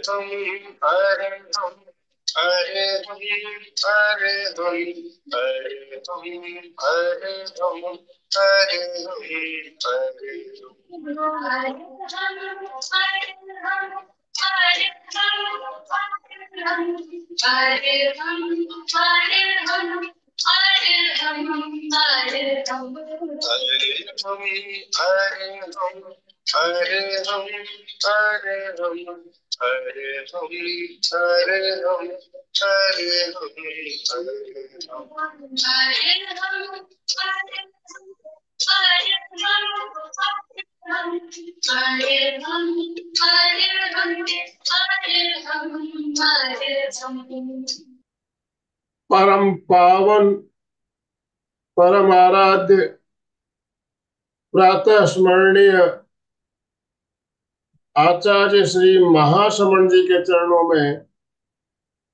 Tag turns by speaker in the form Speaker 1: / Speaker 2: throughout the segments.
Speaker 1: हम हरे हम हरे हम हरे हम हरे हम हरे हम हरे हम हरे परम पावन परम आराध्य प्रातः स्मरणीय आचार्य श्री महासमण जी के चरणों में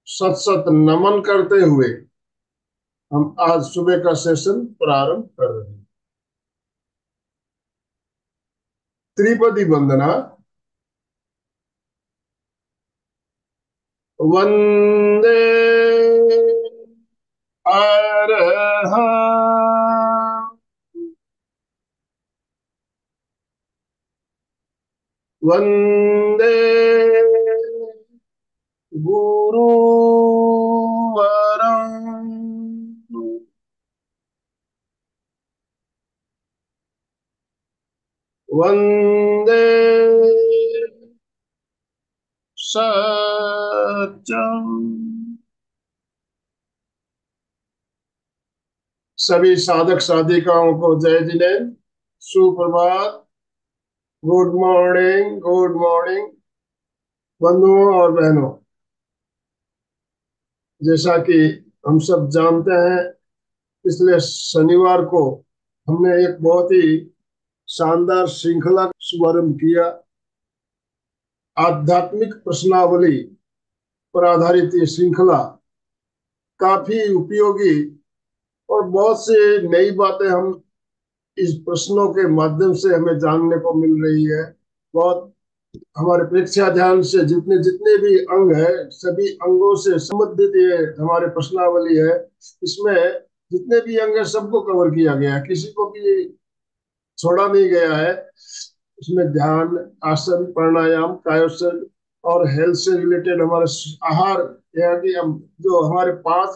Speaker 1: सत सत नमन करते हुए हम आज सुबह का सेशन प्रारंभ कर रहे हैं। त्रिपदी वंदना। वंदे अरहं वंदे गुरुवरं वंदे सत्यम। सभी साधक साधिकाओं को जय जिनेन्द्र, सुप्रभात, गुड मॉर्निंग, गुड मॉर्निंग बंधुओं और बहनों। जैसा कि हम सब जानते हैं, पिछले शनिवार को हमने एक बहुत ही शानदार श्रृंखला का शुभारंभ किया। आध्यात्मिक प्रश्नावली पर आधारित ये श्रृंखला काफी उपयोगी और बहुत सी नई बातें हम इस प्रश्नों के माध्यम से हमें जानने को मिल रही है। बहुत हमारे प्रेक्षा ध्यान से जितने जितने भी अंग है, सभी अंगों से संबंधित ये हमारे प्रश्नावली है। इसमें जितने भी अंग है सबको कवर किया गया है, किसी को भी छोड़ा नहीं गया है। इसमें ध्यान, आसन, प्राणायाम, कायोत्सर्ग और हेल्थ से रिलेटेड हमारे आहार, यानी हम जो हमारे 5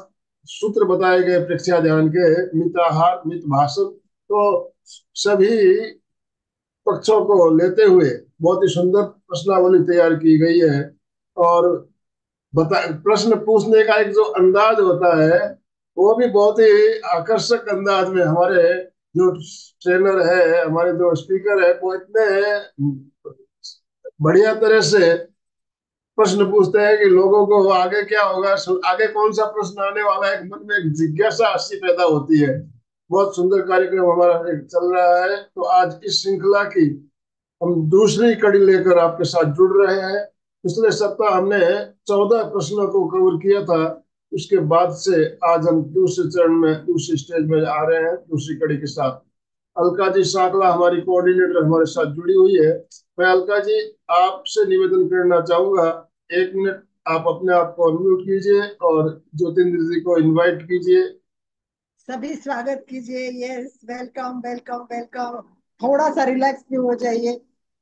Speaker 1: सूत्र बताए गए प्रेक्षा ध्यान के, मिताहार, मित भाषण, तो सभी पक्षों को लेते हुए बहुत ही सुंदर प्रश्नावली तैयार की गई है। और बता प्रश्न पूछने का एक जो अंदाज होता है वो भी बहुत ही आकर्षक अंदाज में हमारे जो ट्रेनर है, हमारे जो स्पीकर है, वो इतने बढ़िया तरह से प्रश्न पूछते हैं कि लोगों को आगे क्या होगा, आगे कौन सा प्रश्न आने वाला है, मन में एक जिज्ञासा सी पैदा होती है। बहुत सुंदर कार्यक्रम हमारा चल रहा है। तो आज इस श्रृंखला की हम दूसरी कड़ी लेकर आपके साथ जुड़ रहे हैं। पिछले सप्ताह हमने 14 प्रश्नों को कवर किया था। उसके बाद से आज हम दूसरे चरण में, दूसरी स्टेज में आ रहे हैं, दूसरी कड़ी के साथ। अलका जी साकला हमारी कोऑर्डिनेटर हमारे साथ जुड़ी हुई है। मैं अलका जी आपसे निवेदन करना चाहूंगा, 1 मिनट आप अपने आप को अनम्यूट कीजिए और ज्योतिन्द्र जी को इनवाइट कीजिए।
Speaker 2: सभी स्वागत कीजिए। Yes, welcome welcome welcome. थोड़ा सा रिलैक्स भी हो जाइए,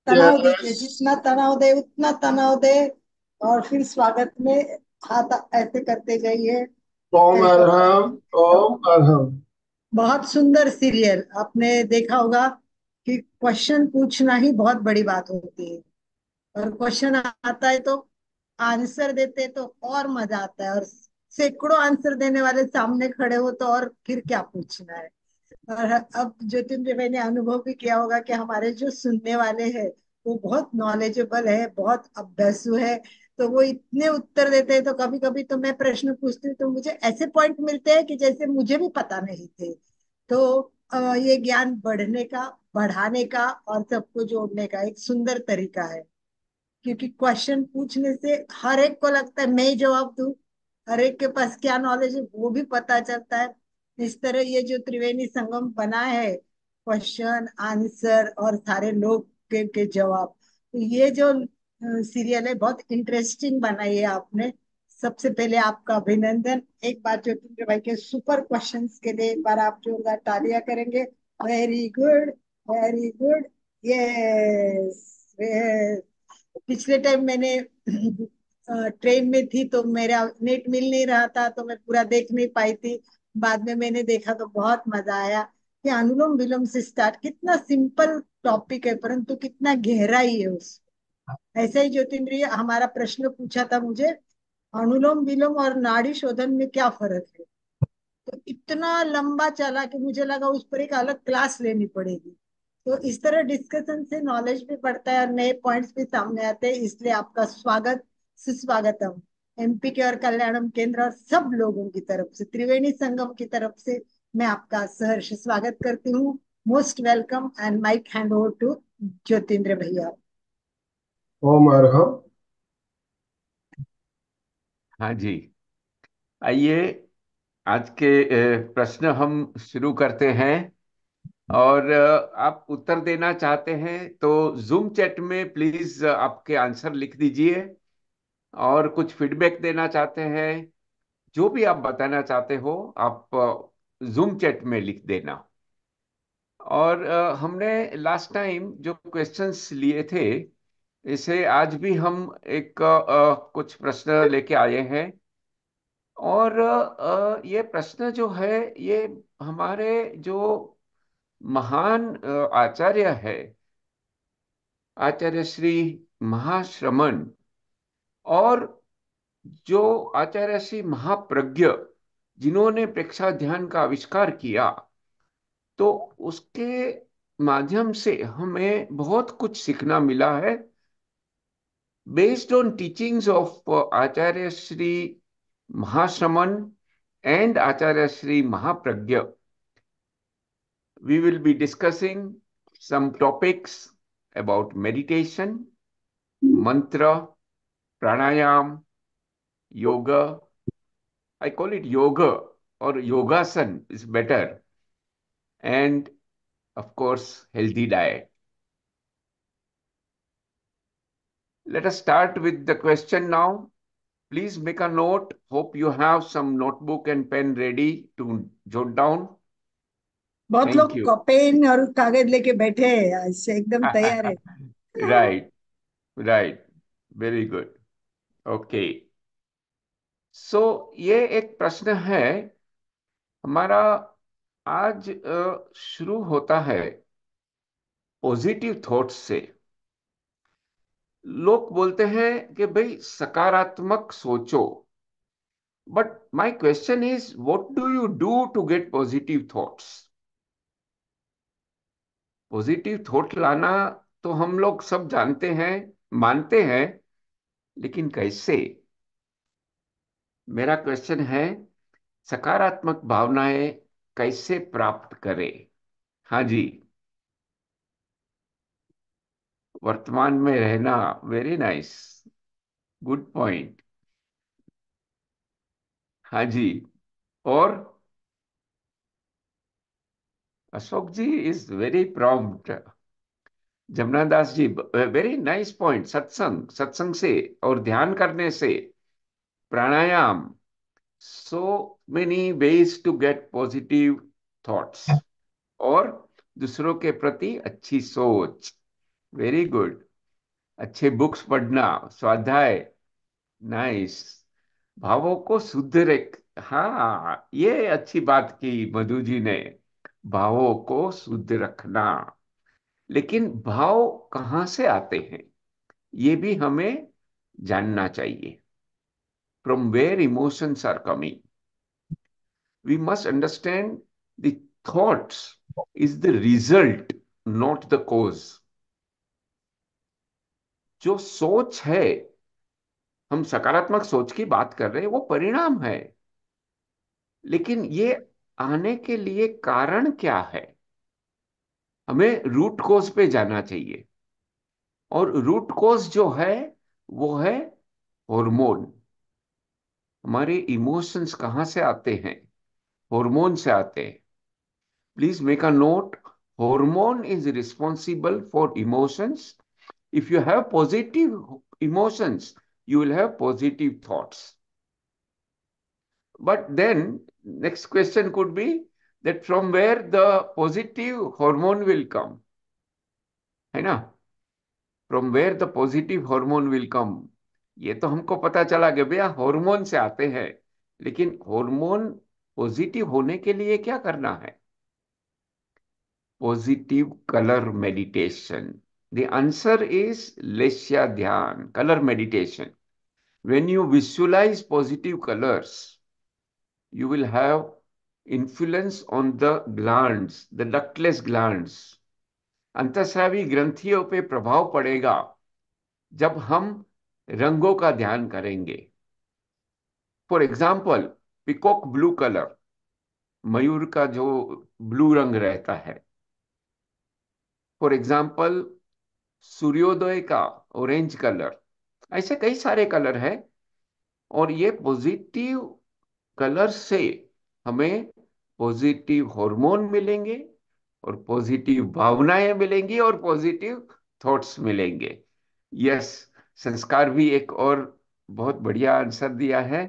Speaker 2: तनाव दीजिए,
Speaker 1: यस।
Speaker 2: जितना तनाव दे उतना तनाव दे, और फिर स्वागत में हाथ ऐसे करते जाइए।
Speaker 1: ओम
Speaker 2: वेलकम
Speaker 1: अरहम,
Speaker 2: वेलकम।
Speaker 1: ओम अरहम।
Speaker 2: बहुत सुंदर सीरियल, आपने देखा होगा कि क्वेश्चन पूछना ही बहुत बड़ी बात होती है, और क्वेश्चन आता है तो आंसर देते तो और मजा आता है, और सैकड़ों आंसर देने वाले सामने खड़े हो तो और फिर क्या पूछना है। और अब ज्योतिन्द्र भाई ने अनुभव भी किया होगा कि हमारे जो सुनने वाले हैं वो बहुत नॉलेजेबल है, बहुत अभ्यासु है, तो वो इतने उत्तर देते हैं। तो कभी कभी तो मैं प्रश्न पूछती हूँ तो मुझे ऐसे पॉइंट मिलते हैं कि जैसे मुझे भी पता नहीं थे। तो ये ज्ञान बढ़ने का, बढ़ाने का और सबको जोड़ने का एक सुंदर तरीका है, क्योंकि क्वेश्चन पूछने से हर एक को लगता है मैं ही जवाब दूं। हर एक के पास क्या नॉलेज है वो भी पता चलता है। इस तरह ये जो त्रिवेणी संगम बना है, क्वेश्चन आंसर और सारे लोग के जवाब, तो ये जो सीरियल है, बहुत इंटरेस्टिंग बनाई है आपने। सबसे पहले आपका अभिनंदन। एक बार ज्योतिन्द्र भाई के सुपर क्वेश्चंस के लिए एक बार आप जोरदार तालियां करेंगे। Very good, very good. Yes. पिछले टाइम मैंने ट्रेन में थी तो मेरा नेट मिल नहीं रहा था, तो मैं पूरा देख नहीं पाई थी। बाद में मैंने देखा तो बहुत मजा आया कि अनुलोम विलोम से स्टार्ट, कितना सिंपल टॉपिक है परंतु कितना गहराई है उस। ऐसा ही ज्योतिन्द्रिय हमारा प्रश्न पूछा था मुझे, अनुलोम विलोम और नाड़ी शोधन में क्या फर्क है। तो इतना लंबा चला कि मुझे लगा उस पर एक अलग क्लास लेनी पड़ेगी। तो इस तरह डिस्कशन से नॉलेज भी बढ़ता है और नए पॉइंट्स भी सामने आते हैं। इसलिए आपका स्वागत, सुस्वागतम। एमपी के और कल्याणम केंद्र और सब लोगों की तरफ से, त्रिवेणी संगम की तरफ से मैं आपका सहर्ष स्वागत करती हूँ। Most welcome and mic hand over to Jyotindra भैया।
Speaker 1: ओम अरहम।
Speaker 3: हाँ जी। आइए आज के प्रश्न हम शुरू करते हैं। और आप उत्तर देना चाहते हैं तो जूम चैट में प्लीज आपके आंसर लिख दीजिए। और कुछ फीडबैक देना चाहते हैं, जो भी आप बताना चाहते हो आप जूम चैट में लिख देना। और हमने लास्ट टाइम जो क्वेश्चंस लिए थे, इसे आज भी हम एक कुछ प्रश्न लेके आए हैं। और ये प्रश्न जो है, ये हमारे जो महान आचार्य है, आचार्य श्री महाश्रमण, और जो आचार्य श्री महाप्रज्ञ, जिन्होंने प्रेक्षा ध्यान का आविष्कार किया, तो उसके माध्यम से हमें बहुत कुछ सीखना मिला है। Based on teachings of Acharya Shri Mahashraman and Acharya Sri Mahapragya, we will be discussing some topics about meditation, mantra, pranayam, yoga. I call it yoga, or yogasan is better. And of course, healthy diet. Let us start with the question now. Please make a note. Hope you have some notebook and pen ready to jot down.
Speaker 2: बहुत
Speaker 3: Thank
Speaker 2: लोग
Speaker 3: you.
Speaker 2: Pen और कागज लेके बैठे हैं, आज से एकदम तैयार है।
Speaker 3: Right, right. Very good. Okay. सो ये एक प्रश्न है हमारा। आज शुरू होता है पॉजिटिव थॉट्स से। लोग बोलते हैं कि भाई सकारात्मक सोचो। But my question is, what do you do to get positive thoughts? Positive thought लाना तो हम लोग सब जानते हैं, मानते हैं, लेकिन कैसे? मेरा क्वेश्चन है, सकारात्मक भावनाएं कैसे प्राप्त करें? हाँ जी। वर्तमान में रहना, वेरी नाइस, गुड पॉइंट। हाँ जी। और Ashok ji is very prompt. Jamuna Das ji, very nice point. सत्संग, सत्संग से और ध्यान करने से, प्राणायाम, so many ways to get positive thoughts, और दूसरों के प्रति अच्छी सोच। Very good. अच्छे बुक्स पढ़ना, स्वाध्याय, नाइस। भावों को शुद्ध रख, हाँ ये अच्छी बात की मधु जी ने, भावों को शुद्ध रखना। लेकिन भाव कहाँ से आते हैं, ये भी हमें जानना चाहिए। From where emotions are coming, we must understand the thoughts is the result, not the cause. जो सोच है, हम सकारात्मक सोच की बात कर रहे हैं, वो परिणाम है। लेकिन ये आने के लिए कारण क्या है, हमें रूट कोज पे जाना चाहिए। और रूट कोज जो है वो है हार्मोन। हमारे इमोशंस कहाँ से आते हैं? हार्मोन से आते हैं। Please make a note, hormone is responsible for emotions. If you have positive emotions, you will have positive thoughts. But then next question could be that from where the positive hormone will come, है ना? From where the positive hormone will come. ये तो हमको पता चला कि भैया hormone से आते हैं, लेकिन हार्मोन पॉजिटिव होने के लिए क्या करना है? Positive colour meditation. The answer is लेश्या ध्यान, color meditation. When you visualize positive colors, you will have influence on the glands, the ductless glands. अंतःस्रावी ग्रंथियों पे प्रभाव पड़ेगा जब हम रंगों का ध्यान करेंगे. For example, peacock blue colour, मयूर का जो ब्लू रंग रहता है. फॉर एग्जाम्पल, सूर्योदय का ऑरेंज कलर. ऐसे कई सारे कलर है, और ये पॉजिटिव कलर से हमें पॉजिटिव हार्मोन मिलेंगे, और पॉजिटिव भावनाएं मिलेंगी, और पॉजिटिव थॉट्स मिलेंगे. यस, संस्कार भी एक और बहुत बढ़िया आंसर दिया है.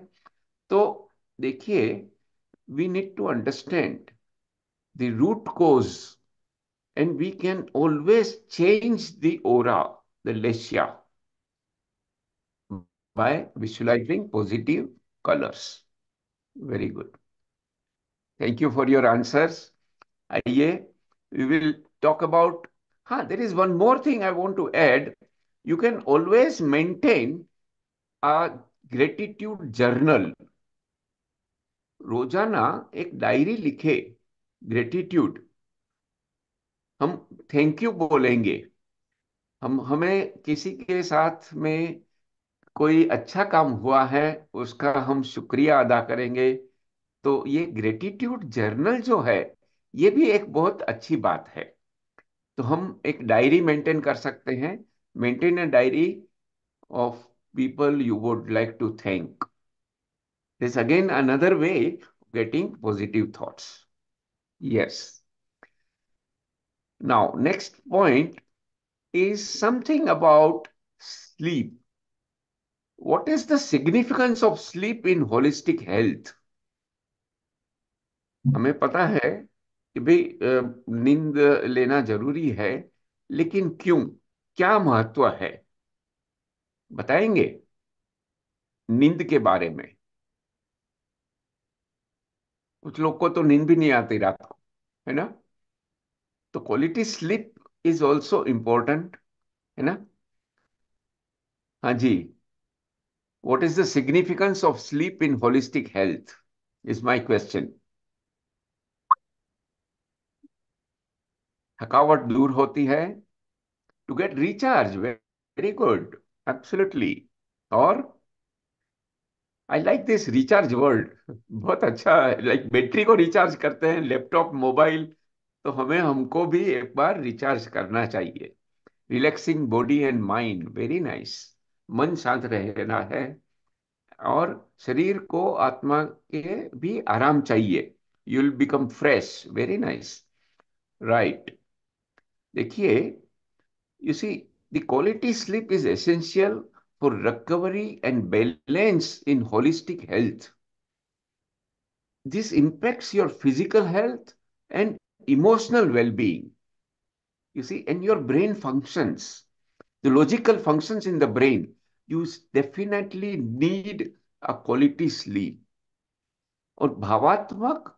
Speaker 3: तो देखिए, we need to understand the root cause, and we can always change the aura, the लेशिया, by visualizing positive colors. Very good. Thank you for your answers. आइए, we will talk about, हाँ, there is one more thing I want to add. You can always maintain a gratitude journal. रोजाना एक diary लिखे, gratitude. हम thank you बोलेंगे, हमें किसी के साथ में कोई अच्छा काम हुआ है, उसका हम शुक्रिया अदा करेंगे. तो ये ग्रेटिट्यूड जर्नल जो है, ये भी एक बहुत अच्छी बात है. तो हम एक डायरी मेंटेन कर सकते हैं. Maintain a diary of people you would like to thank. This again another way getting positive thoughts. Yes. Now next point is something about sleep. What is the significance of sleep in holistic health? हमें पता है कि भाई नींद लेना जरूरी है, लेकिन क्यों, क्या महत्व है, बताएंगे नींद के बारे में? कुछ लोग को तो नींद भी नहीं आती रात को, है ना? तो quality sleep is also important, है ना? हाँ जी. What is the significance of sleep in holistic health is my question. थकावट दूर होती है, to get recharge. Very good, absolutely. और I like this recharge word. बहुत अच्छा है. लाइक बैटरी को रिचार्ज करते हैं लैपटॉप, मोबाइल, तो हमें हमको भी एक बार रिचार्ज करना चाहिए. Relaxing body and mind, very nice. मन शांत रहना है, और शरीर को, आत्मा के भी आराम चाहिए. You will become fresh. Very nice. Right. देखिए, you see, the quality sleep is essential for recovery and balance in holistic health. This impacts your physical health and emotional well-being. You see, and your brain functions, the logical functions in the brain, you definitely need a quality sleep. और भावात्मक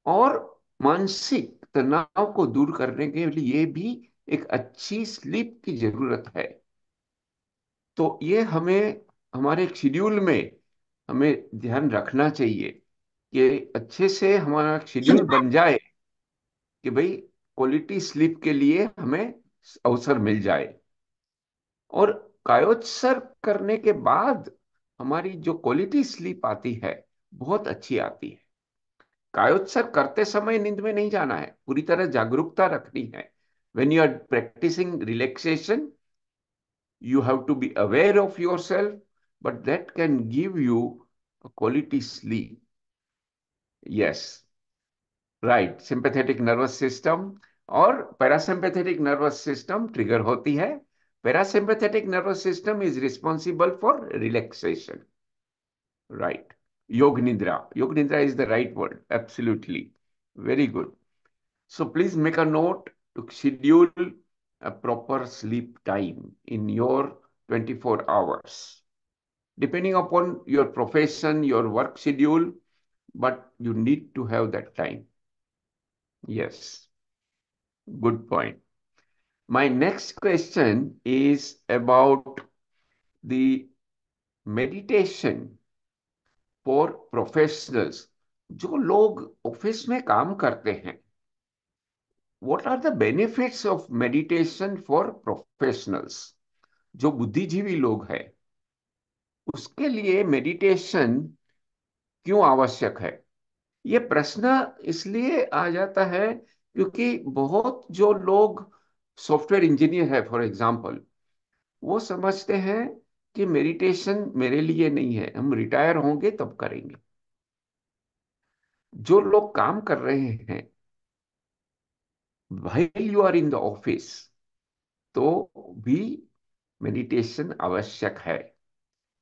Speaker 3: और मानसिक तनाव को दूर करने के लिए भी एक अच्छी स्लीप की जरूरत है. तो ये हमें हमारे शेड्यूल में हमें ध्यान रखना चाहिए कि अच्छे से हमारा शेड्यूल बन जाए, कि भाई क्वालिटी स्लीप के लिए हमें अवसर मिल जाए. और कायोत्सर्ग करने के बाद हमारी जो क्वालिटी स्लीप आती है, बहुत अच्छी आती है. कायोत्सर्ग करते समय नींद में नहीं जाना है, पूरी तरह जागरूकता रखनी है. When you are practising relaxation, you have to be aware of yourself, but that can give you a quality sleep. Yes, right. Sympathetic nervous system और पैरासिम्पैथेटिक नर्वस सिस्टम ट्रिगर होती है, Parasympathetic nervous system is responsible for relaxation. Right. Yog Nidra. Yog Nidra is the right word. Absolutely. Very good. So please make a note to schedule a proper sleep time in your 24 hours. Depending upon your profession, your work schedule, but you need to have that time. Yes. Good point. My next question is about the meditation for professionals. जो लोग office में काम करते हैं, what are the benefits of meditation for professionals? जो बुद्धिजीवी लोग हैं, उसके लिए मेडिटेशन क्यों आवश्यक है? ये प्रश्न इसलिए आ जाता है क्योंकि बहुत जो लोग सॉफ्टवेयर इंजीनियर है फॉर एग्जांपल, वो समझते हैं कि मेडिटेशन मेरे लिए नहीं है, हम रिटायर होंगे तब करेंगे. जो लोग काम कर रहे हैं while you are in the office, तो भी मेडिटेशन आवश्यक है.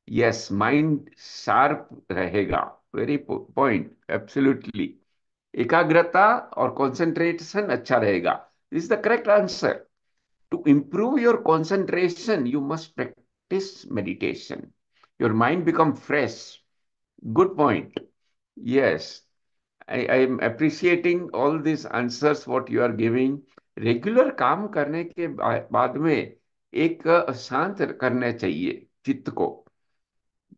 Speaker 3: यस, माइंड शार्प रहेगा. Very point. एब्सोल्युटली. एकाग्रता और कंसंट्रेशन अच्छा रहेगा. This is the correct answer. To improve your concentration you must practice meditation. Your mind become fresh. Good point. Yes, I am appreciating all these answers what you are giving. Regular काम करने के बाद में एक शांत करना चाहिए चित्त को.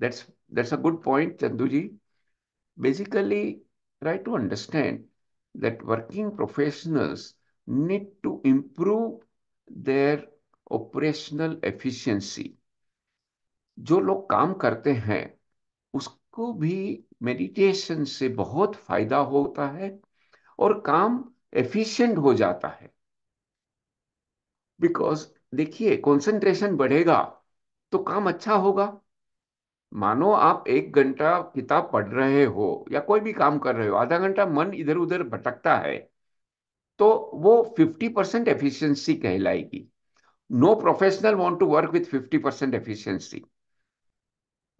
Speaker 3: That's a good point, Chandu ji. Basically try to understand that working professionals need to improve their operational efficiency. जो लोग काम करते हैं उसको भी मेडिटेशन से बहुत फायदा होता है और काम एफिशिएंट हो जाता है. बिकॉज देखिए, कंसंट्रेशन बढ़ेगा तो काम अच्छा होगा. मानो आप 1 घंटा किताब पढ़ रहे हो या कोई भी काम कर रहे हो, आधा घंटा मन इधर उधर भटकता है, तो वो 50% एफिशिएंसी कहलाएगी. No professional want to work with 50% efficiency.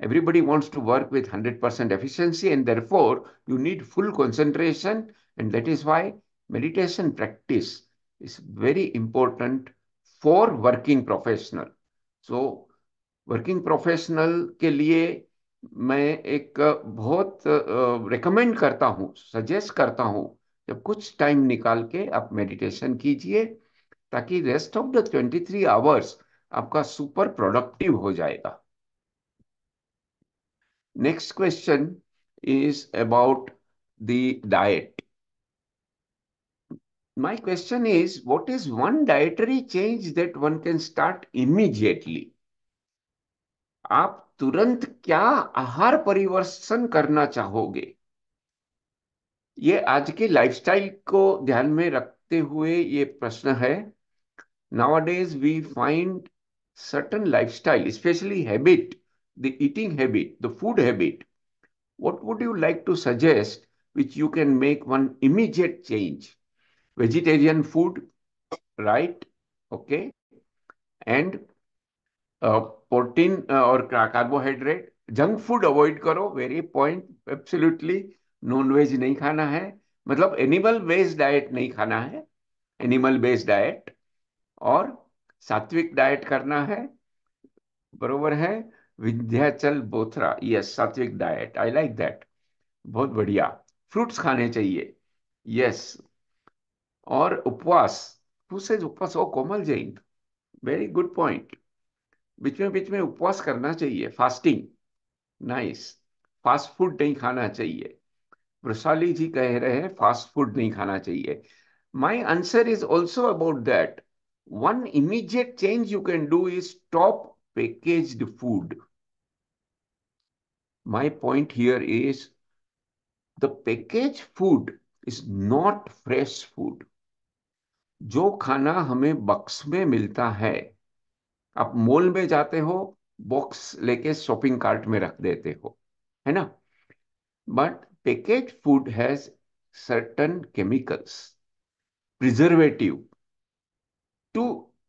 Speaker 3: Everybody wants to work with 100% efficiency, and therefore you need full concentration. And that is why meditation practice is very important for working professional. So working professional के लिए मैं एक बहुत recommend करता हूँ, suggest करता हूँ, जब कुछ टाइम निकाल के आप मेडिटेशन कीजिए, ताकि रेस्ट ऑफ द 23 आवर्स आपका सुपर प्रोडक्टिव हो जाएगा. Next question is about the diet. My question is, what is one dietary change that one can start immediately? आप तुरंत क्या आहार परिवर्तन करना चाहोगे? ये आज के लाइफस्टाइल को ध्यान में रखते हुए ये प्रश्न है. Nowadays we find certain lifestyle, especially habit, the eating habit, the food habit. What would you like to suggest which you can make one immediate change? Vegetarian food, right? Okay. And protein और carbohydrate. Junk food avoid करो. Very point. Absolutely. Non veg नहीं खाना है, मतलब animal based diet नहीं खाना है, animal based diet. और सात्विक डाइट करना है. बरोबर है. विंध्याचल बोथरा. यस, सात्विक डाइट. I like that. बहुत बढ़िया. फ्रूट्स खाने चाहिए. यस. और उपवास. हु सेज उपवास? Oh Komal Jain. Very good point. बीच में उपवास करना चाहिए. फास्टिंग. नाइस. फास्ट फूड नहीं खाना चाहिए. वृषाली जी कह रहे हैं फास्ट फूड नहीं खाना चाहिए. My answer is also about that. One immediate change you can do is stop packaged food. My point here is the packaged food is not fresh food. जो खाना हमें बक्स में मिलता है, आप मॉल में जाते हो, बॉक्स लेके शॉपिंग कार्ट में रख देते हो, है ना? But package food has certain chemicals, preservative, to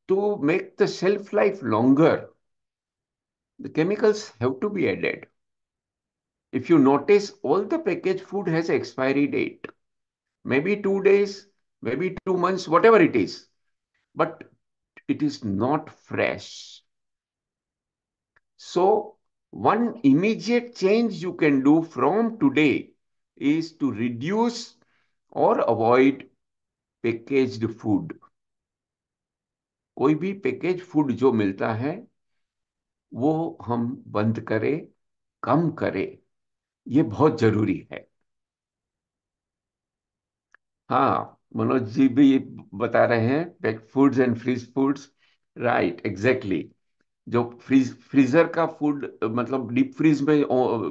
Speaker 3: to make the shelf life longer, the chemicals have to be added. If you notice, all the packaged food has expiry date. Maybe 2 days, maybe 2 months, whatever it is. But it is not fresh. So, one immediate change you can do from today is to reduce or avoid packaged food. कोई भी package food जो मिलता है वो हम बंद करें, कम करें, ये बहुत जरूरी है। हाँ, मनोज जी भी बता रहे हैं pack foods and freeze foods. Right, exactly. जो फ्रीजर का फूड, मतलब डीप फ्रीज में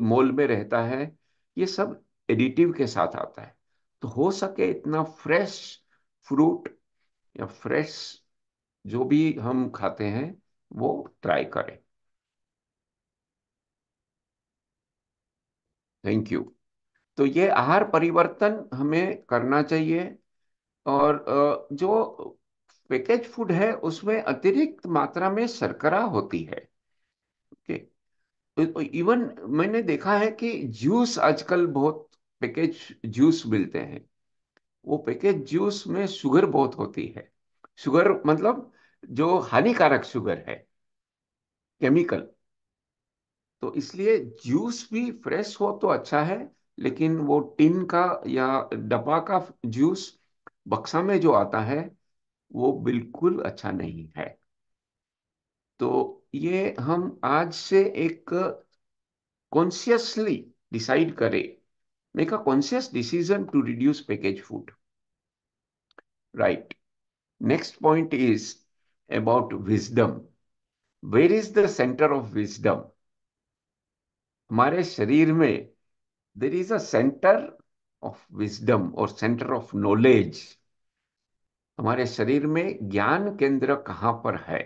Speaker 3: मोल में रहता है, ये सब एडिटिव के साथ आता है। तो हो सके इतना फ्रेश फ्रूट या फ्रेश जो भी हम खाते हैं वो ट्राई करें। Thank you. तो ये आहार परिवर्तन हमें करना चाहिए। और जो पैकेज फूड है उसमें अतिरिक्त मात्रा में शर्करा होती है। इवन मैंने देखा है कि जूस आजकल बहुत पैकेज जूस मिलते हैं, वो पैकेज जूस में शुगर बहुत होती है। शुगर मतलब जो हानिकारक शुगर है, केमिकल। तो इसलिए जूस भी फ्रेश हो तो अच्छा है, लेकिन वो टिन का या डब्बा का जूस बक्सा में जो आता है वो बिल्कुल अच्छा नहीं है। तो ये हम आज से एक कॉन्शियसली डिसाइड करें, make a conscious decision to reduce package food. Right. Next point is about wisdom. Where is the centre of wisdom? हमारे शरीर में there is a centre of wisdom और सेंटर ऑफ नॉलेज। हमारे शरीर में ज्ञान केंद्र कहाँ पर है,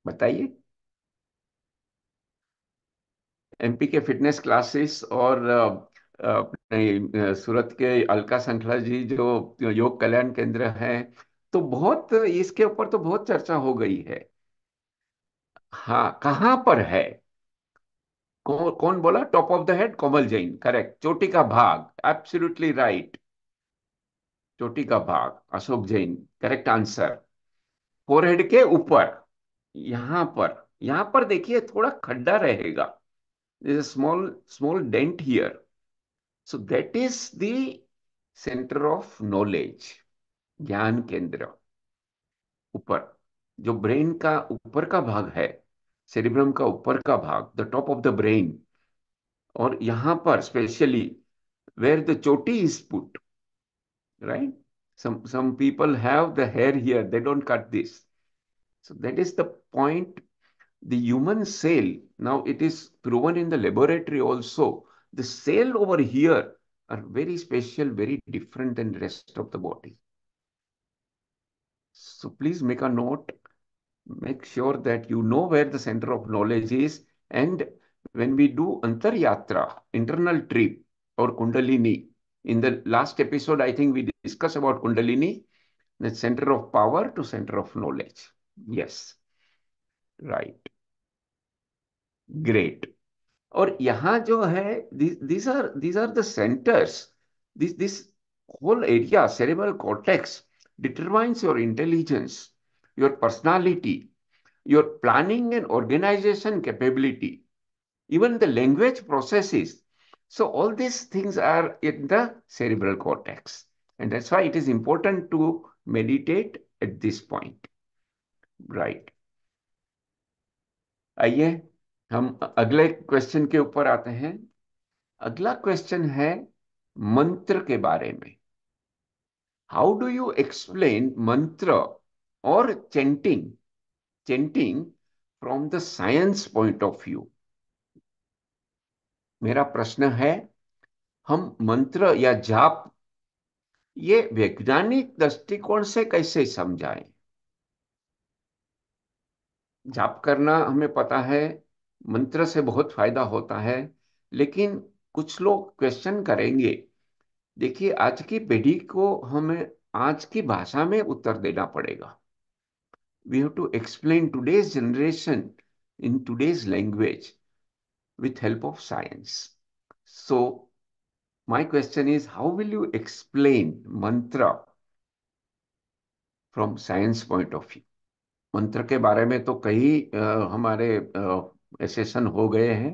Speaker 3: बताइए। एमपी के फिटनेस क्लासेस और अपने सूरत के अलका संखला जी जो योग कल्याण केंद्र है, तो बहुत इसके ऊपर तो बहुत चर्चा हो गई है। हाँ, कहाँ पर है? कौन बोला? Top of the head, Komal Jain, correct. चोटी का भाग, एब्सोल्युटली राइट। चोटी का भाग, Ashok Jain, correct answer. Forehead के ऊपर, यहाँ पर देखिए थोड़ा खड्डा रहेगा। Small small dent here. So that is the centre of knowledge, ज्ञान केंद्र। ऊपर जो ब्रेन का ऊपर का भाग है, सेरिब्रम का ऊपर का भाग, the top of the brain. और यहां पर स्पेशली वेयर द चोटी is put, right? Some people have the hair here, they don't cut this. So that is the point. The human cell, now it is proven in the laboratory also, the cell over here are very special, very different than the rest of the body. So please make a note, make sure that you know where the center of knowledge is. And when we do Antar Yatra, internal trip, or Kundalini, in the last episode, I think we discussed about Kundalini, the center of power to center of knowledge. Yes, right. Great. और यहाँ जो है, these are the centers. This whole area, cerebral cortex, determines your intelligence, your personality, your planning and organization capability, even the language processes. So all these things are in the cerebral cortex, and that's why it is important to meditate at this point. Right. आइए हम अगले question के ऊपर आते हैं। अगला question है मंत्र के बारे में। हाउ डू यू एक्सप्लेन मंत्र और chanting from the science point of view? मेरा प्रश्न है, हम मंत्र या जाप ये वैज्ञानिक दृष्टिकोण से कैसे समझाएं? जाप करना हमें पता है, मंत्र से बहुत फायदा होता है, लेकिन कुछ लोग क्वेश्चन करेंगे। देखिए, आज की पीढ़ी को हमें आज की भाषा में उत्तर देना पड़ेगा। We have to explain today's generation in today's language with help of science. So my question is, how will you explain mantra from science point of view? मंत्र के बारे में तो कई हमारे सेशन हो गए हैं।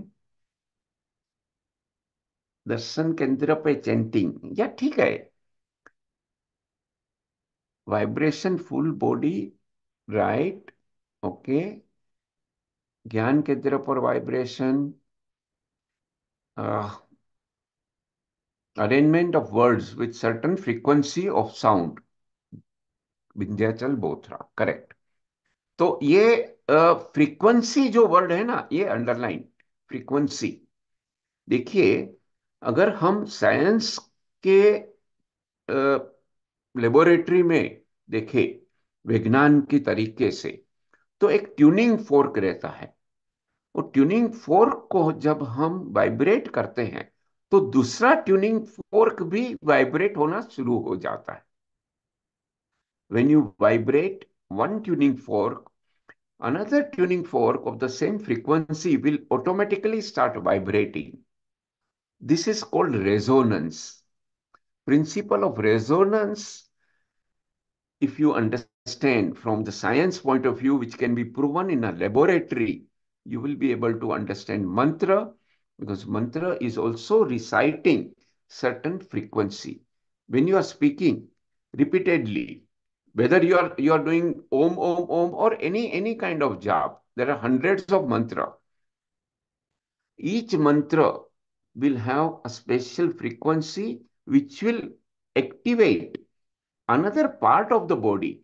Speaker 3: दर्शन केंद्र पे चैंटिंग, या ठीक है, vibration full body, right, okay, ज्ञान केंद्र पर vibration, arrangement of words with certain frequency of sound, Vindhyachal Bothra, correct. तो ये फ्रीक्वेंसी जो वर्ड है ना, ये अंडरलाइन फ्रीक्वेंसी। देखिए, अगर हम साइंस के लेबोरेटरी में देखें, विज्ञान की तरीके से, तो एक ट्यूनिंग फोर्क रहता है। और ट्यूनिंग फोर्क को जब हम वाइब्रेट करते हैं तो दूसरा ट्यूनिंग फोर्क भी वाइब्रेट होना शुरू हो जाता है। When you vibrate one tuning fork, another tuning fork of the same frequency will automatically start vibrating. This is called resonance. Principle of resonance, if you understand from the science point of view, which can be proven in a laboratory, you will be able to understand mantra, because mantra is also reciting certain frequency. When you are speaking repeatedly, whether you are doing om or any kind of jap, there are hundreds of mantra. Each mantra will have a special frequency which will activate another part of the body: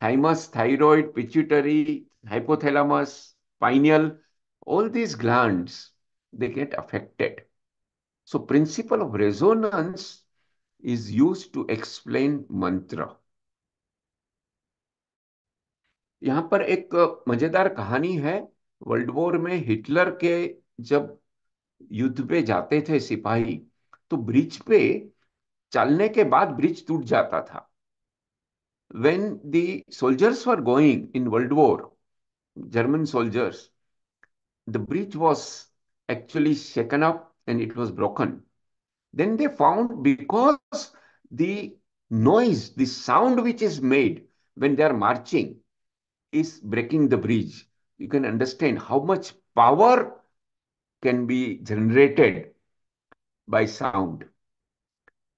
Speaker 3: thymus, thyroid, pituitary, hypothalamus, pineal, all these glands, they get affected. So principle of resonance is used to explain mantra. यहाँ पर एक मजेदार कहानी है। World war में Hitler के जब युद्ध पे जाते थे सिपाही, तो ब्रिज पे चलने के बाद ब्रिज टूट जाता था। When the soldiers were going in World War, German soldiers, the bridge was actually shaken up and it was broken. Then they found, because the noise, the sound which is made when they are marching is breaking the bridge. You can understand how much power can be generated by sound,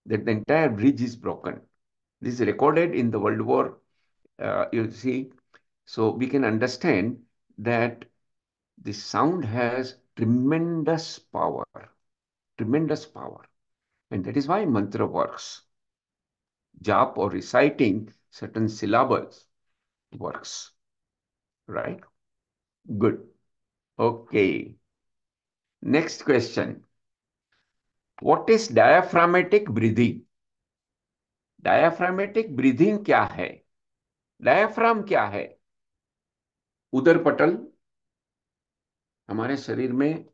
Speaker 3: that the entire bridge is broken. This is recorded in the World War, you see. So we can understand that the sound has tremendous power, tremendous power. And that is why mantra works. Jap or reciting certain syllables works, right? Good. Okay. Next question. What is diaphragmatic breathing? Diaphragmatic breathing क्या है? Diaphragm क्या है? उदर पटल, हमारे शरीर में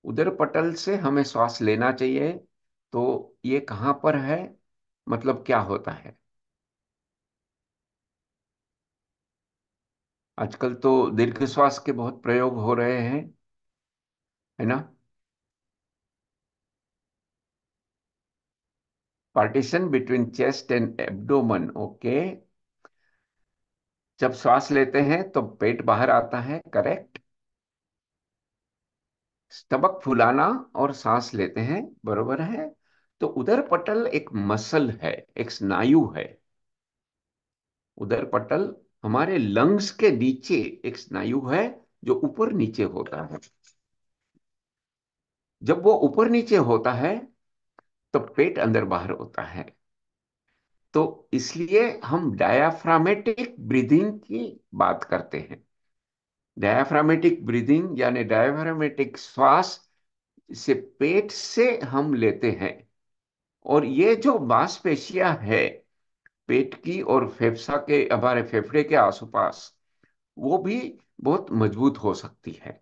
Speaker 3: उदर पटल से हमें श्वास लेना चाहिए। तो ये कहां पर है, मतलब क्या होता है? आजकल तो दीर्घ श्वास के बहुत प्रयोग हो रहे हैं, है ना? Partition between chest and abdomen, okay. जब श्वास लेते हैं तो पेट बाहर आता है, करेक्ट। स्टमक फुलाना और सांस लेते हैं, बरोबर है। तो उदर पटल एक मसल है, एक स्नायु है। उदर पटल हमारे लंग्स के नीचे एक स्नायु है जो ऊपर नीचे होता है। जब वो ऊपर नीचे होता है तो पेट अंदर बाहर होता है। तो इसलिए हम डायाफ्रामेटिक ब्रीदिंग की बात करते हैं। डायाफ्रामेटिक ब्रीदिंग यानी डायाफ्रामेटिक श्वास से पेट से हम लेते हैं। और ये जो मांसपेशियां है पेट की और फेफसा के, हमारे फेफड़े के आसपास, वो भी बहुत मजबूत हो सकती है।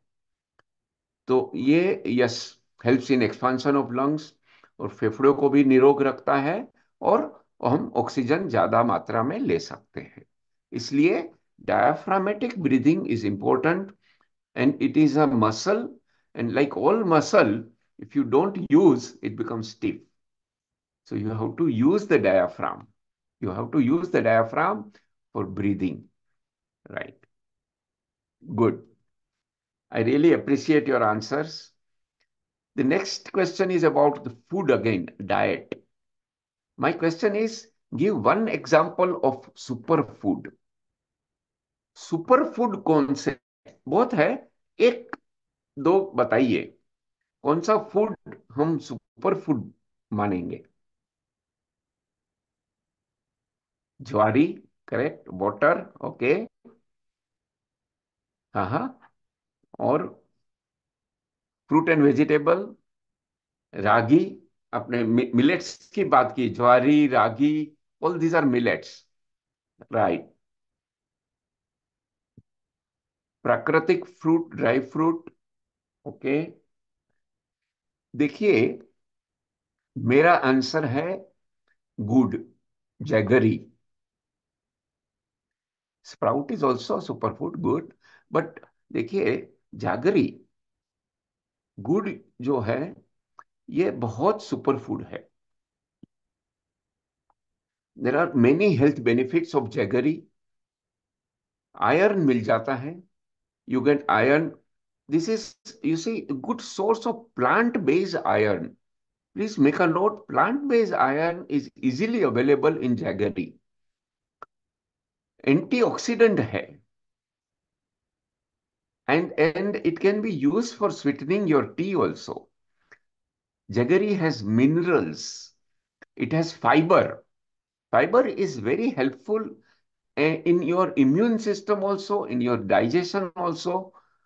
Speaker 3: तो ये yes helps in expansion of lungs, और फेफड़ों को भी निरोग रखता है और और हम ऑक्सीजन ज्यादा मात्रा में ले सकते हैं। इसलिए diaphragmatic breathing is important, and it is a muscle, and like all muscle, if you don't use it becomes stiff. So you have to use the diaphragm. You have to use the diaphragm for breathing, right? Good. I really appreciate your answers. The next question is about the food again, diet. My question is, give one example of superfood. Superfood कौन से बहुत है, एक दो बताइए, कौन सा food हम सुपर फूड मानेंगे? ज्वारी, करेक्ट। Water, okay. हाँ हाँ। और फ्रूट एंड वेजिटेबल, रागी, आपने मिलेट्स की बात की, jowari, ragi, all these are millets, right. प्राकृतिक फ्रूट, ड्राई फ्रूट, ओके। देखिए, मेरा आंसर है गुड़, jaggery. Sprout is also super food, good. But देखिए, जागरी, गुड़ जो है, ये बहुत सुपर फूड है। There are many health benefits of jaggery. Iron मिल जाता है, you get iron. This is, you see, a good source of plant-based iron. Please make a note, plant-based iron is easily available in jaggery. Antioxidant है, and it can be used for sweetening your tea also. Jaggery has minerals. It has fiber. Fiber is very helpful in your immune system also, in your digestion also.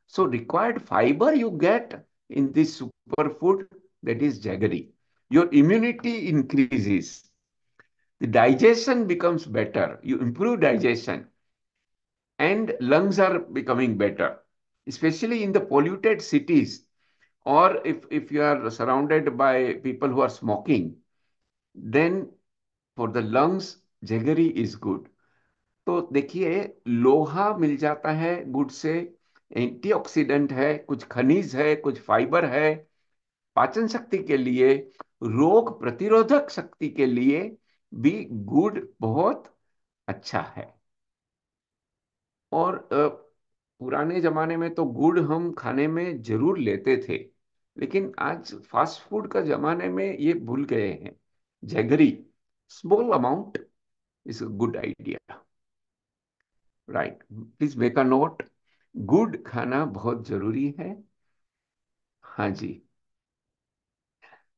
Speaker 3: So required fiber you get in this superfood, that is jaggery. Your immunity increases. The digestion becomes better. You improve digestion and lungs are becoming better, especially in the polluted cities, or if you are surrounded by people who are smoking, then for the lungs, jaggery is good. तो देखिए, लोहा मिल जाता है गुड़ से, antioxidant है, कुछ खनिज है, कुछ फाइबर है, पाचन शक्ति के लिए, रोग प्रतिरोधक शक्ति के लिए भी गुड़ बहुत अच्छा है। और पुराने जमाने में तो गुड़ हम खाने में जरूर लेते थे, लेकिन आज फास्ट फूड का जमाने में ये भूल गए हैं। Jaggery, small amount is a good idea, right. Please make a note, गुड़ खाना बहुत जरूरी है। हाँ जी,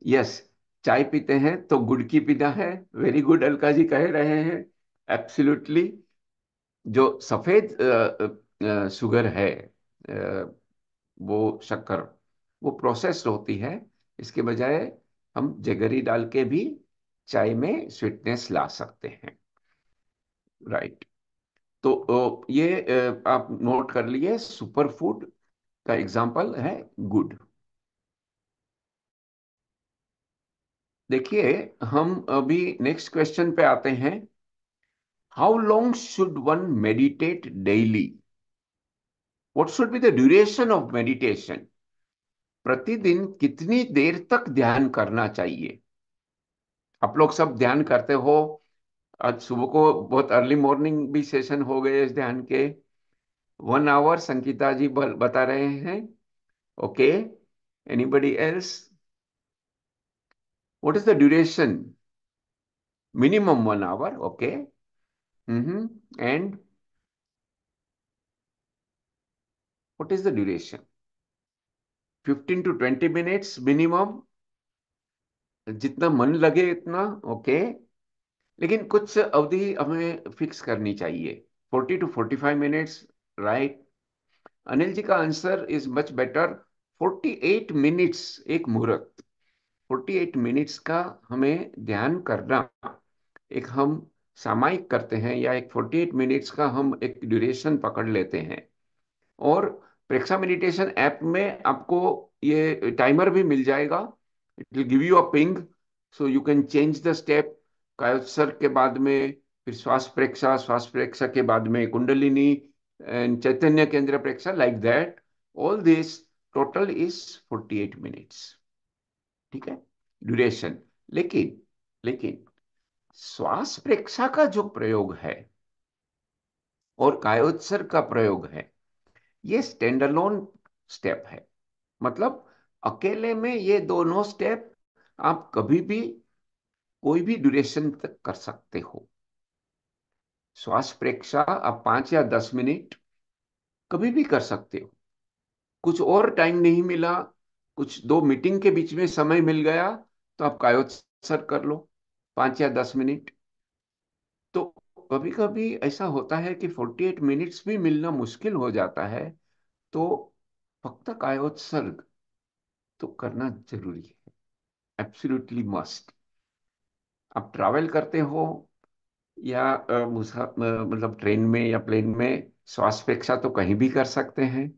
Speaker 3: यस। चाय पीते हैं तो गुड़ की पीना है, वेरी गुड, अलका जी कह रहे हैं, एब्सोल्युटली। जो सफेद शुगर है, अ, वो शक्कर, वो प्रोसेस्ड होती है। इसके बजाय हम जगरी डाल के भी चाय में स्वीटनेस ला सकते हैं, राइट। तो ये आप नोट कर लिए, सुपर फूड का एग्जाम्पल है गुड। देखिए, हम अभी नेक्स्ट क्वेश्चन पे आते हैं। How long should one meditate daily? What should be the duration of meditation? प्रतिदिन कितनी देर तक ध्यान करना चाहिए? आप लोग सब ध्यान करते हो, आज सुबह को बहुत अर्ली मॉर्निंग भी सेशन हो गए इस ध्यान के। 1 आवर संगीता जी बता रहे हैं, okay. Anybody else? What is the duration? Minimum 1 hour, okay. And what is the duration? 15 to 20 minutes minimum, जितना मन लगे इतना, ओके। लेकिन कुछ अवधि हमें फिक्स करनी चाहिए, 40 to 45 minutes, right. Anil ji का answer is much better, 48 minutes एक मुहूर्त, 48 मिनट्स का हमें ध्यान करना, एक हम सामायिक करते हैं, या एक 48 मिनट्स का हम एक ड्यूरेशन पकड़ लेते हैं। और प्रेक्षा मेडिटेशन ऐप में आपको ये टाइमर भी मिल जाएगा, it will give you a ping, so you can change the step कायोत्सर्ग के बाद में फिर श्वास प्रेक्षा, श्वास प्रेक्षा के बाद में कुंडलिनी एंड चैतन्य केंद्र प्रेक्षा, like that. All this total is 48 minutes. ठीक है, ड्यूरेशन। लेकिन लेकिन श्वास प्रेक्षा का जो प्रयोग है और कायोत्सर्ग का प्रयोग है, ये स्टैंड अलोन स्टेप है। मतलब अकेले में ये दोनों स्टेप आप कभी भी कोई भी ड्यूरेशन तक कर सकते हो। श्वास प्रेक्षा आप 5 या 10 मिनट कभी भी कर सकते हो। कुछ और टाइम नहीं मिला, कुछ दो मीटिंग के बीच में समय मिल गया, तो आप कायोत्सर्ग कर लो 5 या 10 मिनट। तो कभी कभी ऐसा होता है कि 48 मिनट्स भी मिलना मुश्किल हो जाता है, तो फक्त कायोत्सर्ग तो करना जरूरी है, एब्सोल्युटली मस्ट। आप ट्रैवल करते हो या मतलब ट्रेन में या प्लेन में, श्वास प्रेक्षा तो कहीं भी कर सकते हैं।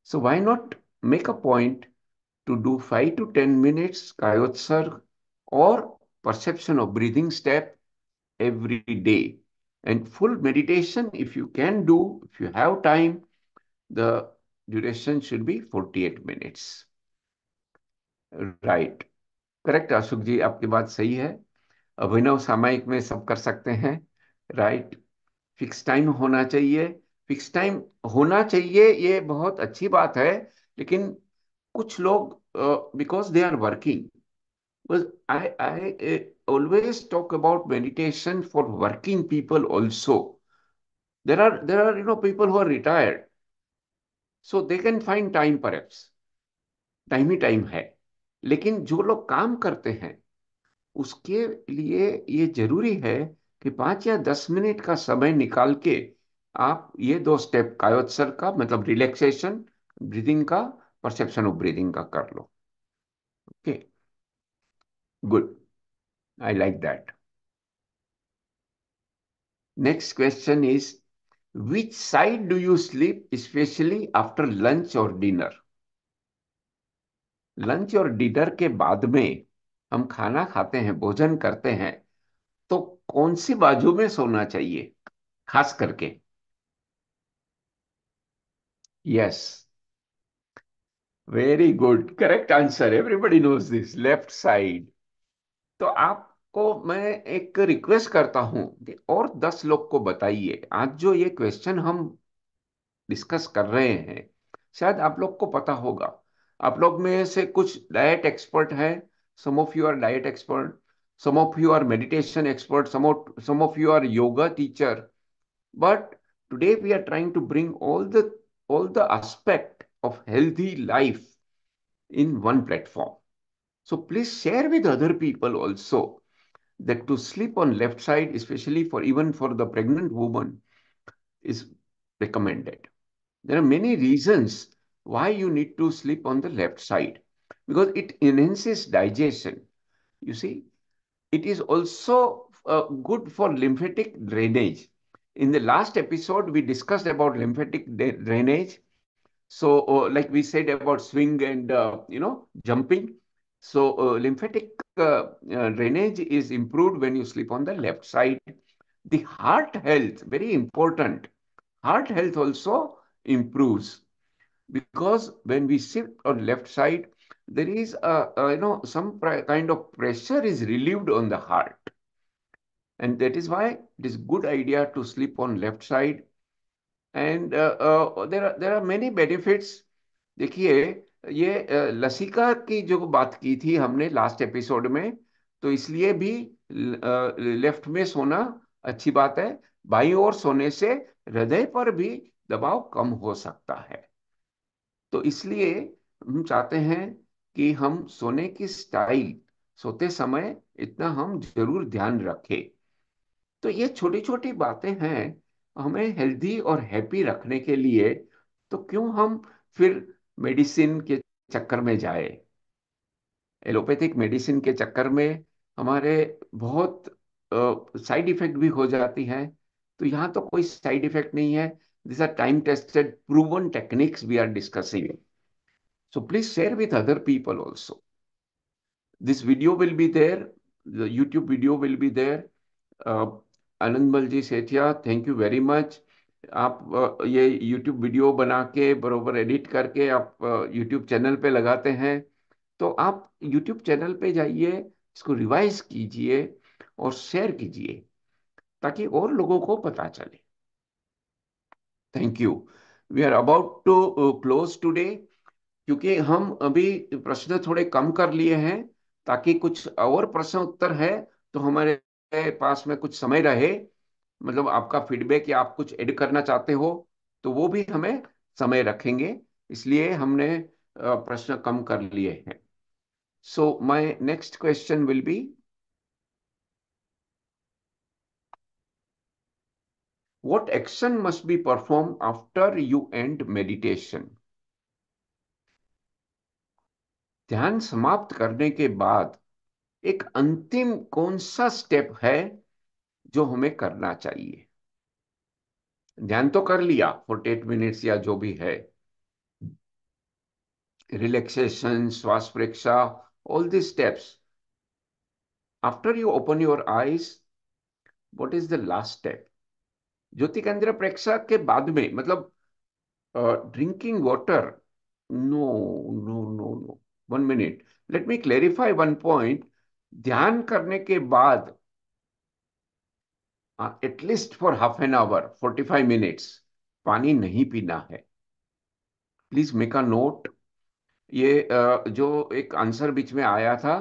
Speaker 3: So why not make a point two do 5 to 10 minutes कायोत्सर्ग और perception of breathing step every day, and full meditation if you can do, if you have time, the duration should be 48 minutes. Right, correct Ashok ji, आपकी बात सही है। अभिनव सामयिक में सब कर सकते हैं। राइट, फिक्स टाइम होना चाहिए। फिक्स टाइम होना चाहिए, ये बहुत अच्छी बात है। लेकिन कुछ लोग, because they are working, I always talk about meditation for working people also. There are people who are retired, so they can find time perhaps, time he time है। लेकिन जो लोग काम करते हैं उसके लिए ये जरूरी है कि 5 या 10 मिनट का समय निकाल के आप ये दो स्टेप कायोत्सर्ग का, मतलब रिलैक्सेशन ब्रीदिंग का, परसेप्शन ऑफ ब्रीदिंग का कर लो। Okay, good, I like that. Next question is, which side do you sleep especially after lunch or dinner? Lunch और डिनर के बाद में हम खाना खाते हैं, भोजन करते हैं, तो कौन सी बाजू में सोना चाहिए खास करके? Yes, very good, correct answer, everybody knows this, left side. तो आपको मैं एक रिक्वेस्ट करता हूं कि और 10 लोग को बताइए। आज जो ये क्वेश्चन हम डिस्कस कर रहे हैं, शायद आप लोग को पता होगा। आप लोग में से कुछ डाइट एक्सपर्ट हैं, some of you are diet expert, some of you are meditation expert, some of you are yoga teacher, but today we are trying to bring all the aspect of healthy life in one platform. So please share with other people also that to sleep on left side, especially for even for the pregnant woman, is recommended. There are many reasons why you need to sleep on the left side, because it enhances digestion. You see, it is also good for lymphatic drainage. In the last episode, we discussed about lymphatic drainage. So, like we said about swing and jumping. So, lymphatic drainage is improved when you sleep on the left side. The heart health, very important. Heart health also improves, because when we sit on left side, there is some kind of pressure is relieved on the heart, and that is why it is good idea to sleep on left side. And there are many benefits. देखिए, ये लसिका की जो बात की थी हमने last episode में, तो इसलिए भी लेफ्ट में सोना अच्छी बात है। बाईं ओर सोने से हृदय पर भी दबाव कम हो सकता है। तो इसलिए हम चाहते हैं कि हम सोने की स्टाइल, सोते समय इतना हम जरूर ध्यान रखें। तो ये छोटी छोटी बातें हैं हमें हेल्दी और हैप्पी रखने के लिए। तो क्यों हम फिर मेडिसिन के चक्कर में जाए, एलोपैथिक मेडिसिन के चक्कर में हमारे बहुत साइड इफेक्ट भी हो जाती है। तो यहाँ तो कोई साइड इफेक्ट नहीं है। This are time tested proven techniques we are discussing. So please share with other people also. This video will be there. the YouTube video will be there. Anandmal ji Sethia, thank you very much. आप ये YouTube video बना के बरोबर edit करके आप YouTube channel पे लगाते हैं, तो आप YouTube चैनल पे जाइए, इसको रिवाइज कीजिए और शेयर कीजिए ताकि और लोगों को पता चले। Thank you. We are about to close today, क्योंकि हम अभी प्रश्न थोड़े कम कर लिए हैं ताकि कुछ और प्रश्न उत्तर है तो हमारे पास में कुछ समय रहे, मतलब आपका फीडबैक या आप कुछ ऐड करना चाहते हो तो वो भी हमें समय रखेंगे, इसलिए हमने प्रश्न कम कर लिए हैं। So my next question will be, what action must be performed after you end meditation? ध्यान समाप्त करने के बाद एक अंतिम कौन सा स्टेप है जो हमें करना चाहिए? ध्यान तो कर लिया 48 मिनट्स या जो भी है, रिलैक्सेशन, श्वास प्रेक्षा, all these steps. After you open your eyes, what is the last step? ज्योति केंद्र प्रेक्षा के बाद में, मतलब drinking water, no no no no, 1 minute, let me clarify one point. ध्यान करने के बाद at least for half an hour, 45 minutes पानी नहीं पीना है। Please make a note. ये जो एक आंसर बीच में आया था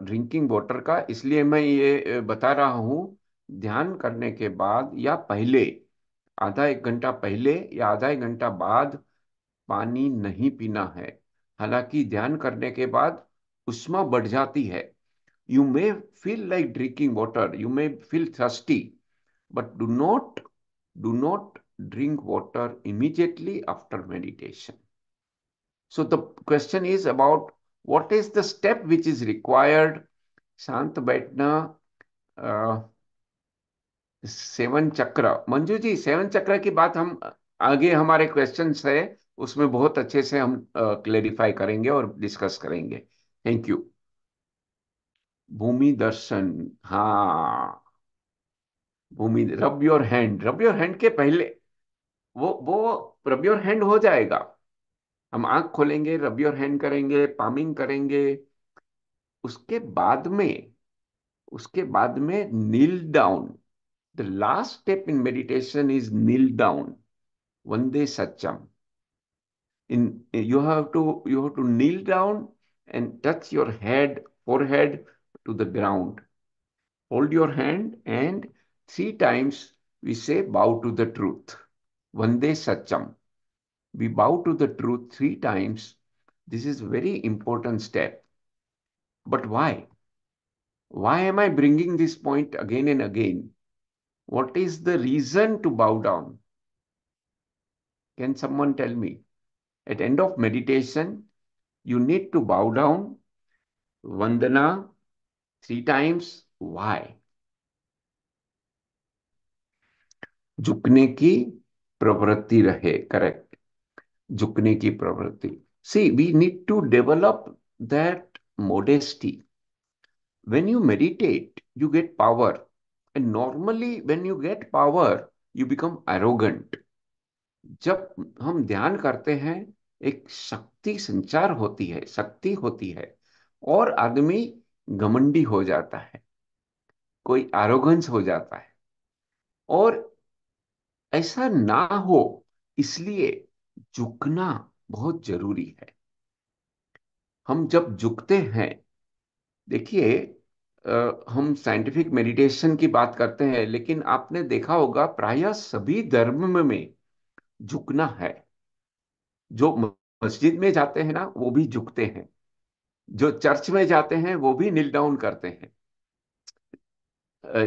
Speaker 3: ड्रिंकिंग वाटर का, इसलिए मैं ये बता रहा हूँ, ध्यान करने के बाद या पहले, आधा एक घंटा पहले या आधा एक घंटा बाद पानी नहीं पीना है। हालांकि ध्यान करने के बाद उष्मा बढ़ जाती है, you may feel like drinking water, you may feel thirsty, but do not drink water immediately after meditation. So the question is about what is the step which is required? शांत बैठना, सेवन चक्र, Manju ji seven चक्र की बात हम आगे हमारे questions है उसमें बहुत अच्छे से हम क्लेरिफाई करेंगे और डिस्कस करेंगे। Thank you. भूमि दर्शन, हाँ, Bhumi, rub your hand, rub your hand के पहले वो रब योर हैंड हो जाएगा। हम आंख खोलेंगे, रब योर हैंड करेंगे, पामिंग करेंगे, उसके बाद में kneel down. The last step in meditation is kneel down, वंदे सच्चम। In you have to kneel down and touch your head, forehead to the ground. Hold your hand and 3 times we say bow to the truth, vande sacham. We bow to the truth 3 times. This is very important step. But why am I bringing this point again and again? What is the reason to bow down? Can someone tell me? At end of meditation, you need to bow down, vandana 3 times. Why? झुकने की प्रवृत्ति रहे, correct, झुकने की प्रवृत्ति। See, we need to develop that modesty. When you meditate, you get power. And normally, when you get power, you become arrogant. जब हम ध्यान करते हैं, एक शक्ति संचार होती है, शक्ति होती है, और आदमी घमंडी हो जाता है, कोई एरोगेंस हो जाता है। और ऐसा ना हो, इसलिए झुकना बहुत जरूरी है। हम जब झुकते हैं, देखिए, हम साइंटिफिक मेडिटेशन की बात करते हैं, लेकिन आपने देखा होगा प्रायः सभी धर्म में झुकना है। जो मस्जिद में जाते हैं ना, वो भी झुकते हैं, जो चर्च में जाते हैं वो भी नील डाउन करते हैं।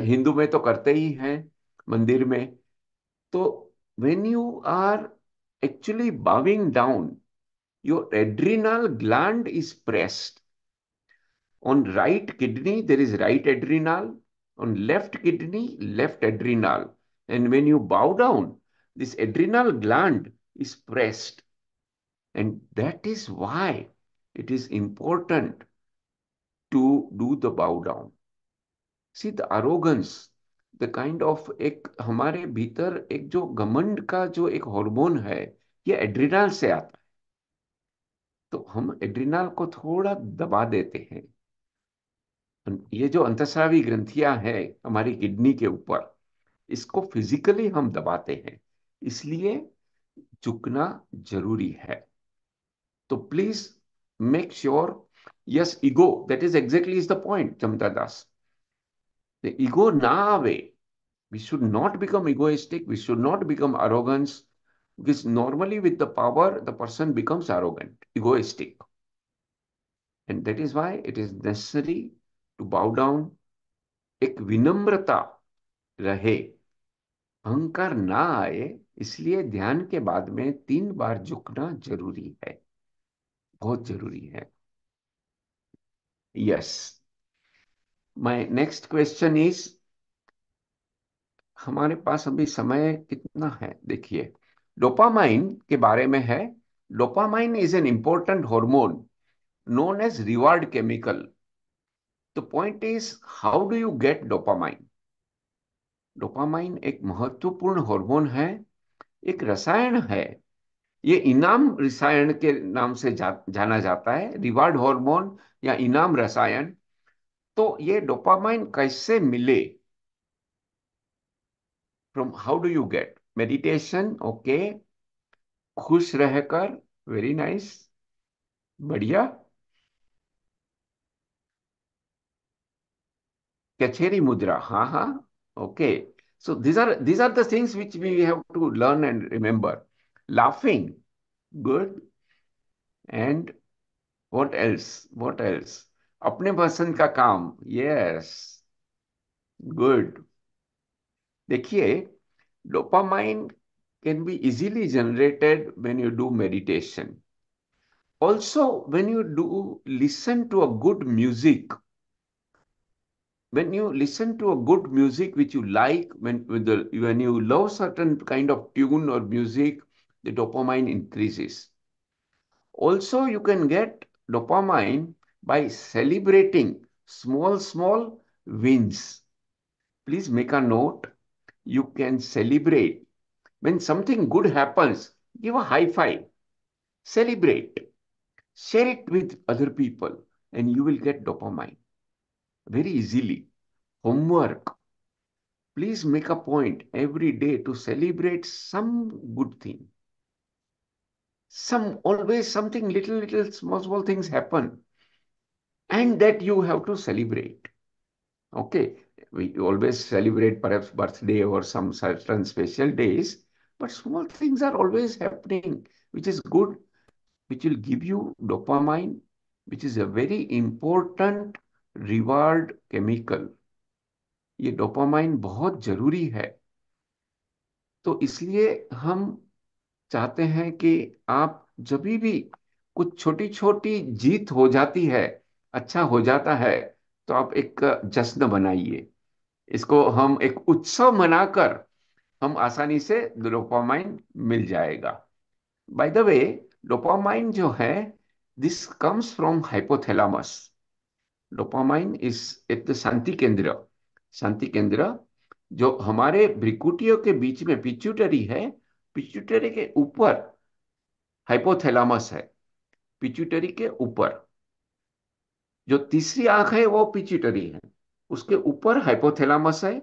Speaker 3: हिंदू में तो करते ही हैं, मंदिर में। तो when you are actually bowing down, your adrenal gland is pressed. On right kidney there is right adrenal, on left kidney left adrenal, and when you bow down, this adrenal gland is pressed. And that is why it is important to do the bow down. See the arrogance, the kind of एक हमारे भीतर एक जो घमंड का जो एक hormone है, ये एड्रिनल से आता है। तो हम एड्रिनल को थोड़ा दबा देते हैं। ये जो अंतस्रावी ग्रंथियां हैं हमारी किडनी के ऊपर, इसको फिजिकली हम दबाते हैं, इसलिए झुकना जरूरी है। तो please make sure, yes ego, that is exactly is the point जमता दास। द ईगो ना आवे, we should not become egoistic, we should not become arrogance, because normally with the power the person becomes arrogant, egoistic, and that is why it is necessary to bow down। एक विनम्रता रहे, अहंकार ना आए, इसलिए ध्यान के बाद में 3 बार झुकना जरूरी है, बहुत जरूरी है। Yes, my next question is, हमारे पास अभी समय कितना है देखिए, डोपामाइन के बारे में है। Dopamine is an important hormone known as reward chemical. The point is, how do you get dopamine? Dopamine एक महत्वपूर्ण हार्मोन है, एक रसायन है। ये इनाम रसायन के नाम से जाना जाता है, रिवार्ड हार्मोन या इनाम रसायन। तो ये डोपामाइन कैसे मिले? From how do you get? Meditation, okay, खुश रहकर, वेरी नाइस, बढ़िया, कचेरी मुद्रा, हाँ हाँ, okay. So these are the things which we have to learn and remember. Laughing, good, and what else? What else? अपने पसंद का काम, yes, good। देखिए, dopamine can be easily generated when you do meditation. Also, when you do listen to a good music, when you listen to a good music which you like, when you love certain kind of tune or music, the dopamine increases. Also, you can get dopamine by celebrating small wins. Please make a note. You can celebrate when something good happens. Give a high five, celebrate, share it with other people, and you will get dopamine very easily. Homework, please make a point every day to celebrate some good thing. Always something little small things happen, and that you have to celebrate. Okay, we always celebrate perhaps birthday or some certain special days, but small things are always happening, which is good, which will give you dopamine, which is a very important reward chemical। ये dopamine बहुत जरूरी है। तो इसलिए हम चाहते हैं कि आप जब भी कुछ छोटी छोटी जीत हो जाती है, अच्छा हो जाता है, तो आप एक जश्न बनाइए, इसको हम एक उत्सव मनाकर हम आसानी से डोपामाइन मिल जाएगा। बाय द वे, डोपामाइन जो है, this comes from hypothalamus. Dopamine is एक शांति केंद्र, शांति केंद्र जो हमारे भ्रिकुटियों के बीच में पिट्यूटरी है, पिट्यूटरी के ऊपर हाइपोथैलेमस है। पिट्यूटरी के ऊपर जो तीसरी आंख है वो पिट्यूटरी है, उसके ऊपर हाइपोथैलेमस है।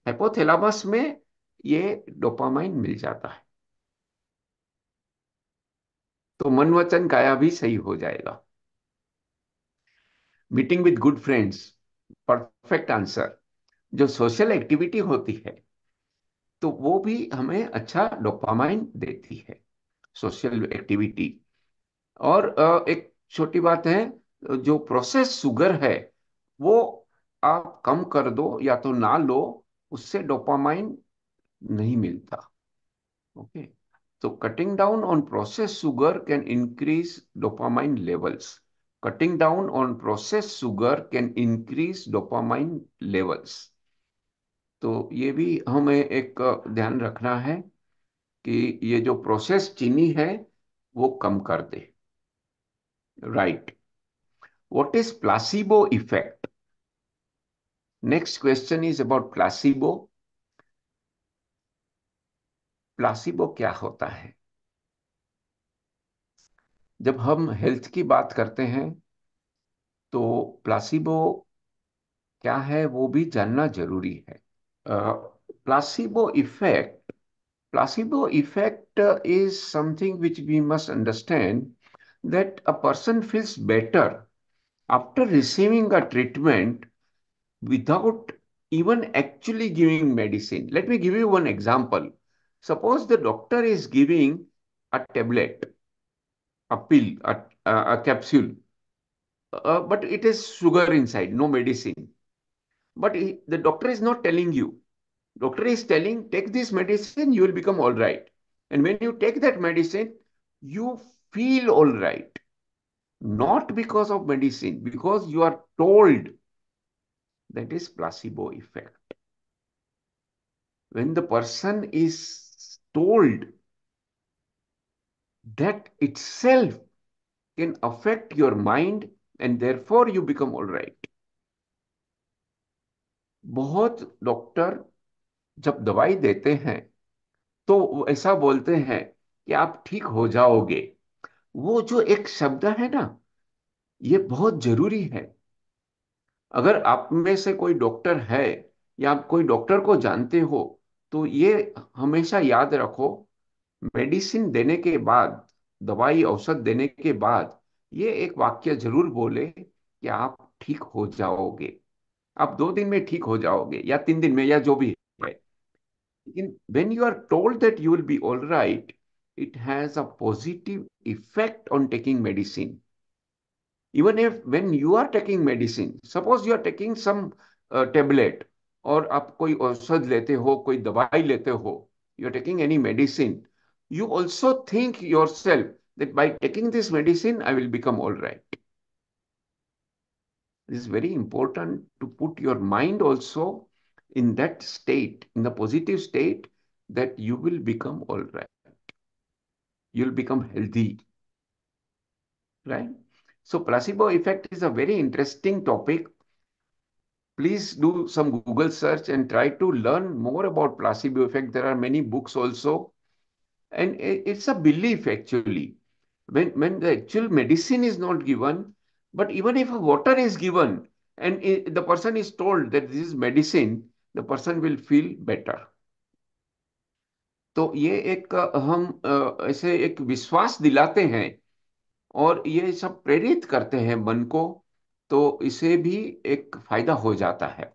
Speaker 3: हाइपोथैलेमस में ये डोपामाइन मिल जाता है, तो मन वचन काया भी सही हो जाएगा। Meeting with good friends, perfect answer. जो सोशल एक्टिविटी होती है, तो वो भी हमें अच्छा डोपामाइन देती है, सोशल एक्टिविटी। और एक छोटी बात है, जो प्रोसेस शुगर है वो आप कम कर दो या तो ना लो, उससे डोपामाइन नहीं मिलता। ओके, तो cutting down on process sugar cane increase dopamine levels. Cutting down on process sugar cane increase dopamine levels. तो ये भी हमें एक ध्यान रखना है कि ये जो प्रोसेस चीनी है वो कम कर दे। Right. What is placebo effect? Next question is about placebo. Placebo क्या होता है? जब हम हेल्थ की बात करते हैं तो प्लासिबो क्या है वो भी जानना जरूरी है। Placebo effect, placebo effect is something which we must understand, that a person feels better after receiving a treatment without even actually giving medicine. Let me give you one example. Suppose the doctor is giving a tablet, a pill, a capsule, but it is sugar inside, no medicine. But the doctor is not telling you. Doctor is telling, take this medicine, you will become all right. And when you take that medicine, you feel all right. Not because of medicine, because you are told. That is placebo effect. When the person is told, that itself can affect your mind and therefore you become all right. बहुत doctor जब दवाई देते हैं तो वो ऐसा बोलते हैं कि आप ठीक हो जाओगे। वो जो एक शब्द है ना, ये बहुत जरूरी है। अगर आप में से कोई डॉक्टर है या आप कोई डॉक्टर को जानते हो तो ये हमेशा याद रखो, मेडिसिन देने के बाद, दवाई औषध देने के बाद ये एक वाक्य जरूर बोले कि आप ठीक हो जाओगे। आप 2 दिन में ठीक हो जाओगे या 3 दिन में या जो भी है। लेकिन when you are told that you will be all right, it has a positive effect on taking medicine. Even if when you are taking medicine, suppose you are taking some tablet, और आप कोई औषध लेते हो, कोई दवाई लेते हो, you are taking any medicine, you also think yourself that by taking this medicine I will become all right. It is very important to put your mind also in that state, in the positive state, that you will become all right. You will become healthy, right? So placebo effect is a very interesting topic. Please do some Google search and try to learn more about placebo effect. There are many books also, and it's a belief actually. When the actual medicine is not given, but even if a water is given and the person is told that this is medicine, the person will feel better. तो ये एक हम ऐसे एक विश्वास दिलाते हैं और ये सब प्रेरित करते हैं मन को, तो इसे भी एक फायदा हो जाता है।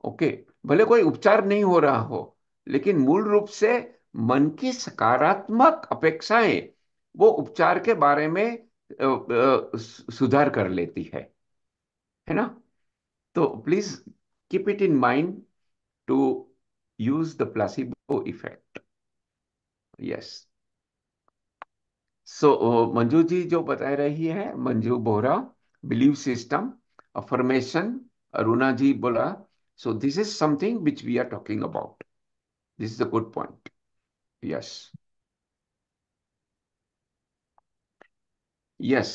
Speaker 3: ओके, भले कोई उपचार नहीं हो रहा हो, लेकिन मूल रूप से मन की सकारात्मक अपेक्षाएं वो उपचार के बारे में सुधार कर लेती है ना? तो please keep it in mind to use the placebo effect. Yes. So Manju ji जो बता रही है, Manju Bohra, believe system, affirmation, Aruna ji बोला, so this is something which we are talking about. This is a good point. Yes. Yes.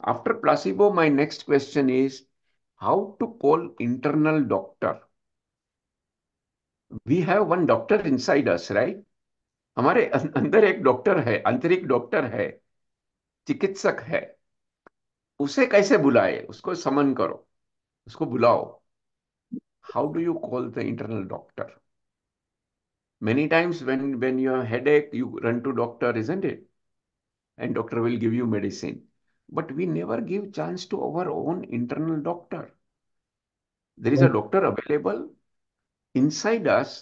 Speaker 3: After placebo, my next question is how to call internal doctor. We have one doctor inside us, right? हमारे अंदर एक doctor है, आंतरिक doctor है, चिकित्सक है। उसे कैसे बुलाए? उसको समन करो, उसको बुलाओ। How do you call the internal doctor? Many times when you have headache, you run to doctor, isn't it? And doctor will give you medicine. But we never give chance to our own internal doctor. There is a doctor available inside us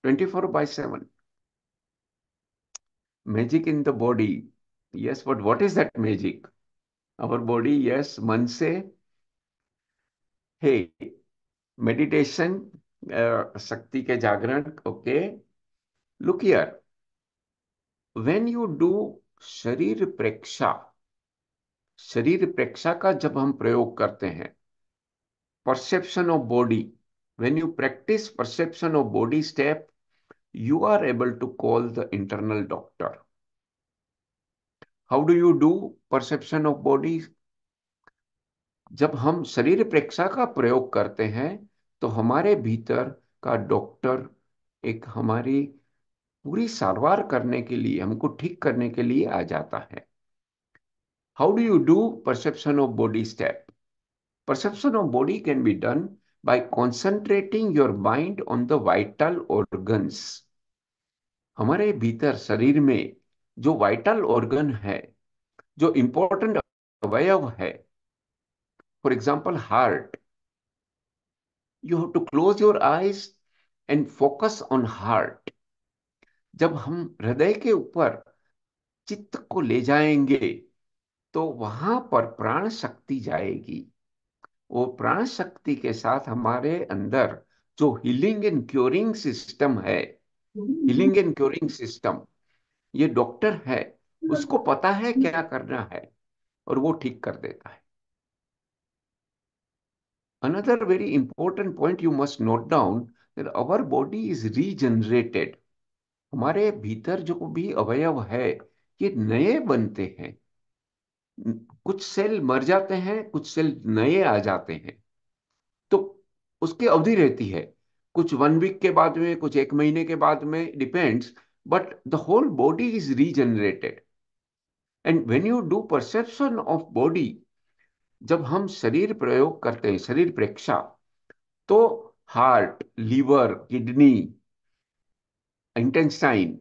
Speaker 3: 24 by 7. Magic in the body. Yes, but what is that magic? Our body, yes, मन से, hey, meditation, शक्ति के जागरण, okay. Look here, when you do शरीर प्रेक्षा, शरीर प्रेक्षा का जब हम प्रयोग करते हैं, perception of body, when you practice perception of body step, you are able to call the internal doctor. How do you do perception of body? जब हम शरीर प्रेक्षा का प्रयोग करते हैं तो हमारे भीतर का डॉक्टर एक हमारी पूरी सारवार करने के लिए, हमको ठीक करने के लिए आ जाता है। How do you do perception of body step? Perception of body can be done by concentrating your mind on the vital organs. हमारे भीतर शरीर में जो वाइटल ऑर्गन है, जो इंपॉर्टेंट अवयव है, for example heart, you have to close your eyes and focus on heart. जब हम हृदय के ऊपर चित्त को ले जाएंगे तो वहां पर प्राण शक्ति जाएगी। वो प्राण शक्ति के साथ हमारे अंदर जो हीलिंग एंड क्योरिंग सिस्टम है, हीलिंग एंड क्योरिंग सिस्टम, ये डॉक्टर है, उसको पता है क्या करना है और वो ठीक कर देता है। Another very important point you must note down that our body is regenerated. हमारे भीतर जो भी अवयव है ये नए बनते हैं। कुछ सेल मर जाते हैं, कुछ सेल नए आ जाते हैं, तो उसकी अवधि रहती है, कुछ 1 वीक के बाद में, कुछ 1 महीने के बाद में, depends, but the whole body is regenerated. And when you do perception of body, जब हम शरीर प्रयोग करते हैं, शरीर प्रेक्षा, तो heart, liver, kidney, intestine,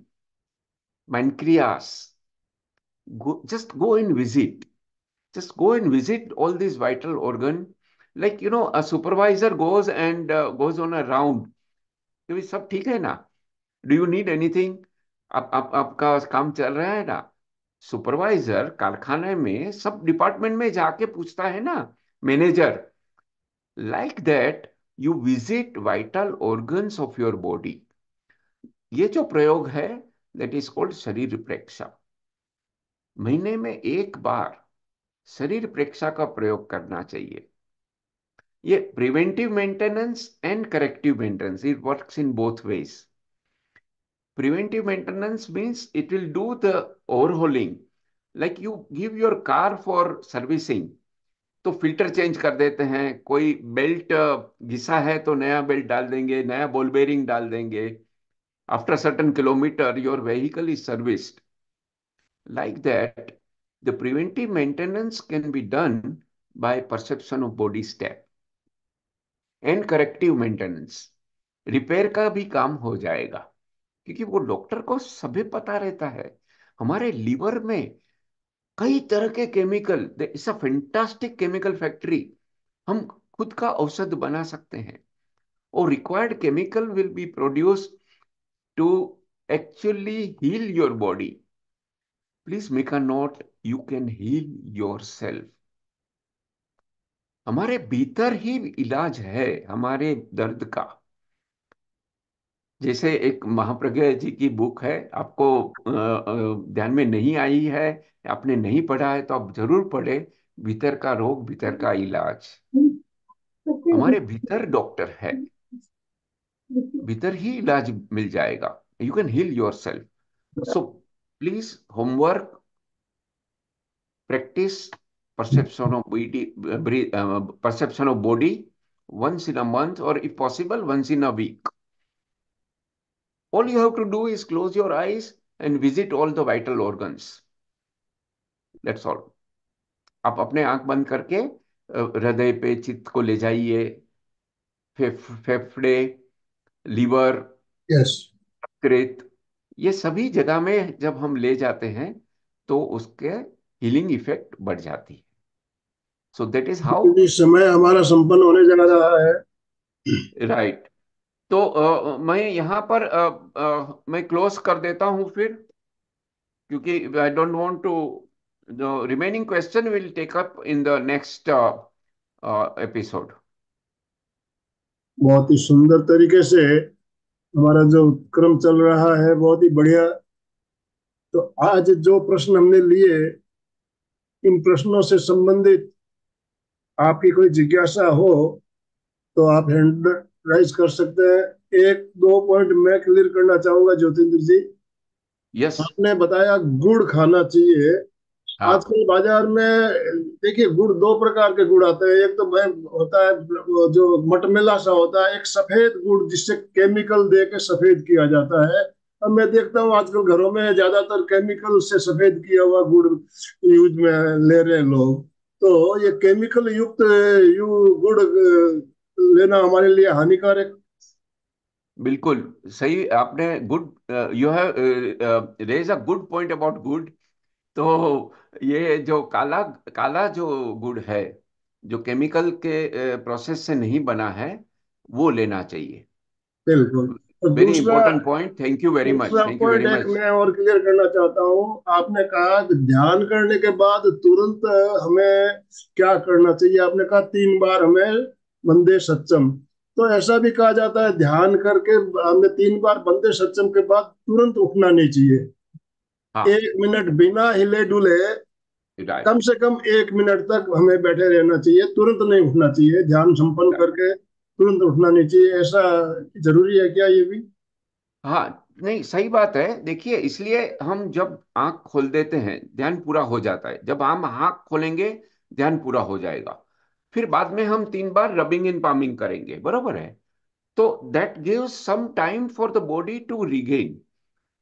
Speaker 3: pancreas, just go and visit, just go and visit all these vital organ, like a supervisor goes and goes on a round कि भाई सब ठीक है ना, डू यू नीड एनीथिंग, आप आपका काम चल रहा है ना। सुपरवाइजर कारखाने में सब डिपार्टमेंट में जाके पूछता है ना, manager. Like that you visit vital organs of your body. ये जो प्रयोग है, दैट इज कॉल्ड शरीर प्रेक्षा। महीने में एक बार शरीर प्रेक्षा का प्रयोग करना चाहिए। ये preventive maintenance and corrective maintenance, it works in both ways. Preventive maintenance means it will do the overhauling. Like you give your car for servicing, तो फिल्टर चेंज कर देते हैं, कोई बेल्ट घिसा है तो नया बेल्ट डाल देंगे, नया बॉल बेरिंग डाल देंगे। After certain kilometre your vehicle is serviced. Like that the preventive maintenance can be done by perception of body step. And corrective maintenance, repair का भी काम हो जाएगा, क्योंकि वो डॉक्टर को सभी पता रहता है। हमारे लीवर में कई तरह के chemical, it's a fantastic chemical factory. हम खुद का औषध बना सकते हैं और required chemical will be produce to actually heal your body. Please make a note, you can heal your self. हमारे भीतर ही इलाज है हमारे दर्द का। जैसे एक महाप्रज्ञ जी की बुक है, आपको ध्यान में नहीं आई है, आपने नहीं पढ़ा है तो आप जरूर पढ़े, भीतर का रोग भीतर का इलाज। हमारे भीतर डॉक्टर है, भीतर ही इलाज मिल जाएगा। You can heal your self. So please homework, practise perception of body, perception of body once in a month, or if possible once in a week. All you have to do is close your eyes and visit all the vital organs. That's all. आप अपने आंख बंद करके हृदय पे चित्त को ले जाइए, फेफड़े, लीवर,
Speaker 1: यस।
Speaker 3: कृत, ये सभी जगह में जब हम ले जाते हैं तो उसके हीलिंग इफेक्ट बढ़ जाती है। सो दैट इज हाउ।
Speaker 1: क्योंकि समय हमारा संपन्न होने जा रहा है।
Speaker 3: राइट। तो मैं यहाँ पर मैं क्लोज कर देता हूँ फिर, क्योंकि I don't want to, the remaining question will take up in the next episode.
Speaker 1: बहुत ही सुंदर तरीके से हमारा जो क्रम चल रहा है, बहुत ही बढ़िया। तो आज जो प्रश्न हमने लिए, इन प्रश्नों से संबंधित आपकी कोई जिज्ञासा हो तो आप हैंड राइज कर सकते हैं। एक दो पॉइंट मैं क्लियर करना चाहूंगा ज्योतिंद्र जी।
Speaker 3: यस।
Speaker 1: आपने बताया गुड़ खाना चाहिए,
Speaker 3: हाँ
Speaker 1: आजकल बाजार में देखिए, गुड़ दो प्रकार के गुड़ आते हैं। एक तो भाई होता है वो जो मटमेला सा होता है, एक सफेद गुड़ जिससे केमिकल दे के सफेद किया जाता है। अब मैं देखता हूँ आजकल घरों में ज्यादातर केमिकल से सफेद किया हुआ गुड़ यूज में ले रहे हैं लोग। तो ये केमिकल युक्त गुड़ लेना हमारे लिए हानिकारक।
Speaker 3: बिल्कुल सही आपने good you have raise a good point about good. तो ये जो काला काला जो गुड़ है, जो केमिकल के प्रोसेस से नहीं बना है, वो लेना चाहिए।
Speaker 1: बिल्कुल। और
Speaker 3: very important point, thank you very much,
Speaker 1: दूसरा
Speaker 3: थैंक यू वेरी
Speaker 1: पॉइंट एक
Speaker 3: मच।
Speaker 1: मैं और क्लियर करना चाहता हूँ। आपने कहा कि ध्यान करने के बाद तुरंत हमें क्या करना चाहिए। आपने कहा 3 बार हमें वंदे सच्चम। तो ऐसा भी कहा जाता है ध्यान करके हमें 3 बार वंदे सच्चम के बाद तुरंत उठना नहीं चाहिए।
Speaker 3: हाँ
Speaker 1: 1 मिनट बिना हिले डुले
Speaker 3: राइट
Speaker 1: कम से कम 1 मिनट तक हमें बैठे रहना चाहिए। तुरंत नहीं उठना चाहिए। ध्यान संपन्न
Speaker 3: राइट।
Speaker 1: करके तुरंत उठना नहीं चाहिए। ऐसा जरूरी है क्या ये भी?
Speaker 3: हाँ नहीं, सही बात है। देखिए, इसलिए हम जब आंख खोल देते हैं ध्यान पूरा हो जाता है। जब हम आंख खोलेंगे ध्यान पूरा हो जाएगा। फिर बाद में हम 3 बार रबिंग एंड पामिंग करेंगे, बरोबर है। तो that gives some time for the body to regain,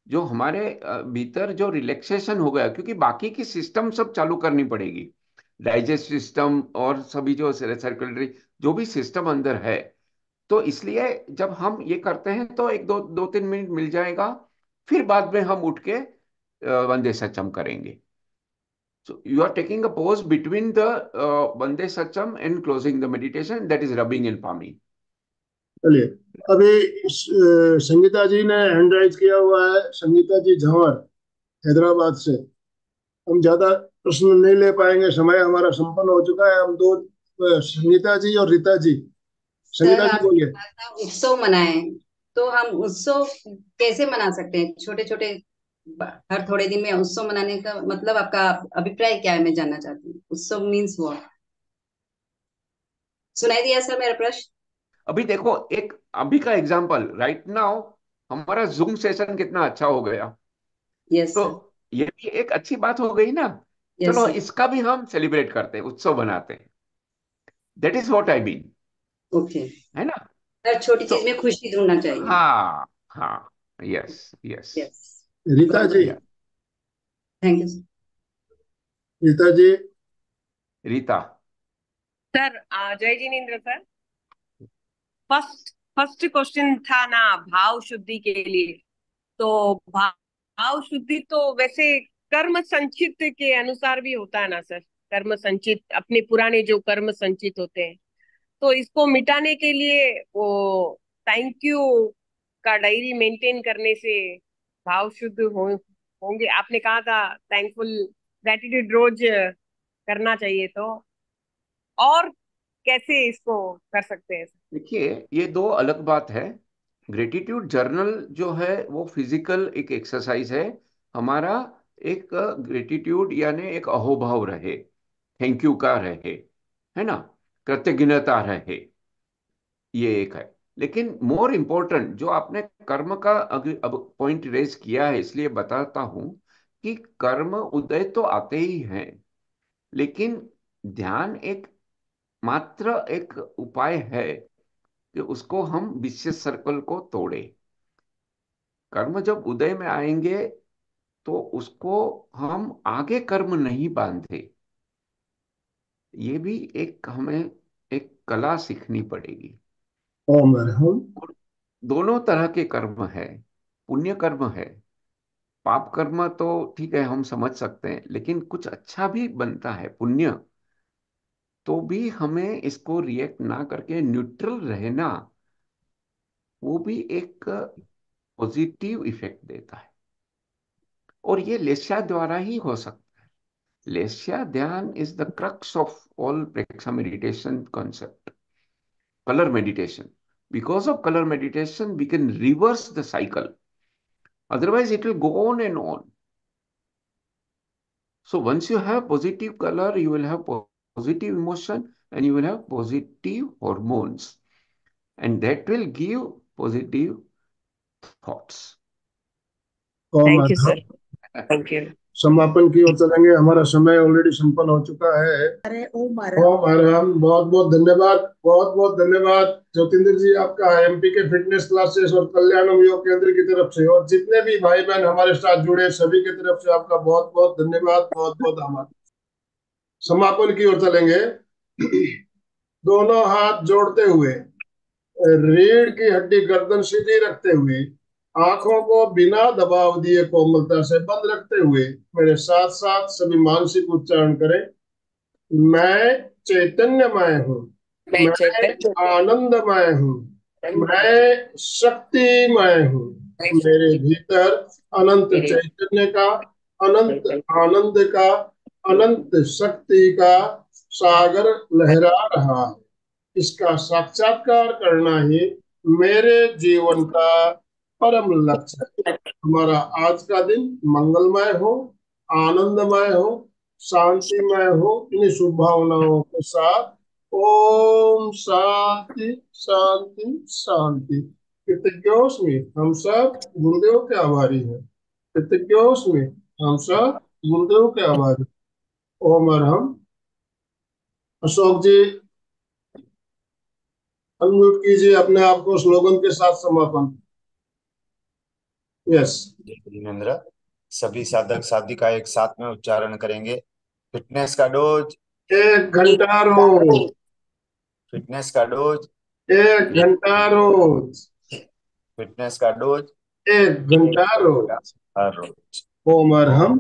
Speaker 3: जो हमारे भीतर जो रिलैक्सेशन हो गया, क्योंकि बाकी की सिस्टम सब चालू करनी पड़ेगी। डाइजेस्ट सिस्टम और सभी जो सर्कुलेटरी जो भी सिस्टम अंदर है। तो इसलिए जब हम ये करते हैं तो एक दो दो तीन मिनट मिल जाएगा। फिर बाद में हम उठ के वंदे सचम करेंगे। So you are taking a pause between the वंदे सचम and closing the meditation, that is rubbing and palming.
Speaker 1: चलिए, अभी संगीता जी ने हैंड राइज किया हुआ है, संगीता जी झंवर, हैदराबाद से। हम ज्यादा प्रश्न नहीं ले पाएंगे, समय हमारा संपन्न हो चुका है। हम दो संगीता जी और रीता जी।
Speaker 4: सर,
Speaker 1: संगीता जी
Speaker 4: आपने
Speaker 1: बोलिए।
Speaker 4: कहा था उत्सव मनाएं, तो हम उत्सव कैसे मना सकते हैं? छोटे छोटे हर थोड़े दिन में उत्सव मनाने का मतलब आपका अभिप्राय क्या है? मैं जानना चाहती हूँ। उत्सव मीन्स व्हाट? सुनाई दिया सर मेरा प्रश्न?
Speaker 3: अभी देखो, एक अभी का एग्जांपल राइट नाउ, हमारा जूम सेशन कितना अच्छा हो गया।
Speaker 4: यस
Speaker 3: तो
Speaker 4: सर।
Speaker 3: ये भी एक अच्छी बात हो गई ना।
Speaker 4: यस
Speaker 3: चलो
Speaker 4: सर।
Speaker 3: इसका भी हम सेलिब्रेट करते हैं, उत्सव बनाते हैं। That is what I mean,
Speaker 4: okay.
Speaker 3: है ना।
Speaker 4: हर छोटी
Speaker 3: तो
Speaker 4: चीज में खुशी ढूंढना चाहिए।
Speaker 3: हाँ हाँ, yes yes.
Speaker 4: Yes.
Speaker 1: Rita
Speaker 4: got
Speaker 1: ji.
Speaker 4: It. Thank you sir.
Speaker 1: Rita ji.
Speaker 3: Rita.
Speaker 5: Sir, जय जिनेन्द्र सर। फर्स्ट फर्स्ट क्वेश्चन था ना भाव शुद्धि के लिए। तो भाव शुद्धि तो वैसे कर्म संचित के अनुसार भी होता है ना सर। कर्म संचित, अपने पुराने जो कर्म संचित होते हैं, तो इसको मिटाने के लिए वो थैंक यू का डायरी मेंटेन करने से भाव शुद्ध होंगे। आपने कहा था थैंकफुल ग्रेटिट्यूड रोज करना चाहिए। तो और कैसे इसको कर सकते हैं?
Speaker 3: देखिए, ये दो अलग बात है। ग्रेटिट्यूड जर्नल जो है वो फिजिकल एक एक्सरसाइज है हमारा। एक ग्रेटिट्यूड यानी एक अहोभाव रहे, थैंक यू का रहे, है ना, कृतज्ञता रहे, ये एक है। लेकिन मोर इम्पोर्टेंट जो आपने कर्म का अब पॉइंट रेज किया है, इसलिए बताता हूं कि कर्म उदय तो आते ही हैं, लेकिन ध्यान एक मात्र एक उपाय है कि उसको हम विशेष सर्कल को तोड़े। कर्म जब उदय में आएंगे तो उसको हम आगे कर्म नहीं बांधे। ये भी एक हमें एक कला सीखनी पड़ेगी।
Speaker 1: ओम हम।
Speaker 3: और दोनों तरह के कर्म है। पुण्य कर्म है, पाप कर्म तो ठीक है हम समझ सकते हैं, लेकिन कुछ अच्छा भी बनता है पुण्य। तो भी हमें इसको रिएक्ट ना करके न्यूट्रल रहना, वो भी एक पॉजिटिव इफेक्ट देता है। और ये लेस्या द्वारा ही हो सकता है। लेस्या ध्यान is the crux of all Preksha meditation concept, color meditation. Because of color meditation we can reverse the cycle, otherwise it will go on and on. So once you have positive color you will have positive emotion and you will have positive hormones, and that will give positive thoughts.
Speaker 1: Om
Speaker 5: thank you
Speaker 1: हम।
Speaker 5: Sir. Thank you.
Speaker 1: समापन की ओर चलेंगे। हमारा समय already संपन्न हो चुका है।
Speaker 2: अरे ओम
Speaker 1: ओम आराम। बहुत बहुत धन्यवाद, बहुत बहुत धन्यवाद ज्योतिंद्र जी आपका, एमपी के फिटनेस क्लासेस और कल्याणम योग केंद्र की तरफ से, और जितने भी भाई बहन हमारे साथ जुड़े सभी की तरफ से आपका बहुत बहुत धन्यवाद, बहुत बहुत आभार। समापन की ओर चलेंगे। दोनों हाथ जोड़ते हुए, रीढ़ की हड्डी गर्दन सीधी रखते हुए, आंखों को बिना दबाव दिए कोमलता से बंद रखते हुए मेरे साथ साथ सभी मानसिक उच्चारण करें। मैं चैतन्यमय हूँ,
Speaker 5: मैं
Speaker 1: मैं
Speaker 5: चैतन्य
Speaker 1: आनंदमय हूँ, मैं शक्तिमय हूँ। मेरे भीतर अनंत
Speaker 5: मेरे
Speaker 1: चैतन्य का, अनंत आनंद का, अनंत शक्ति का सागर लहरा रहा है। इसका साक्षात्कार करना ही मेरे जीवन का परम लक्ष्य है। हमारा आज का दिन मंगलमय हो, आनंदमय हो, शांतिमय हो। इन शुभ भावनाओं के साथ ओम शांति शांति शांति। कृतज्ञोस्मि, हम सब गुरुदेव के आभारी हैं। कृतज्ञोस्मि, हम सब गुरुदेव के आभारी। ओम अरहम। अशोक जी अनम्यूट कीजिए अपने आप को स्लोगन के साथ समापन। यस।
Speaker 6: जय जिनेन्द्र। सभी साधक साधिका एक साथ में उच्चारण करेंगे। फिटनेस का डोज
Speaker 1: 1 घंटा रोज,
Speaker 6: फिटनेस का डोज
Speaker 1: 1 घंटा रोज,
Speaker 6: फिटनेस का डोज
Speaker 1: 1 घंटा रोज।
Speaker 6: हर रोज।
Speaker 1: ओम अरहम।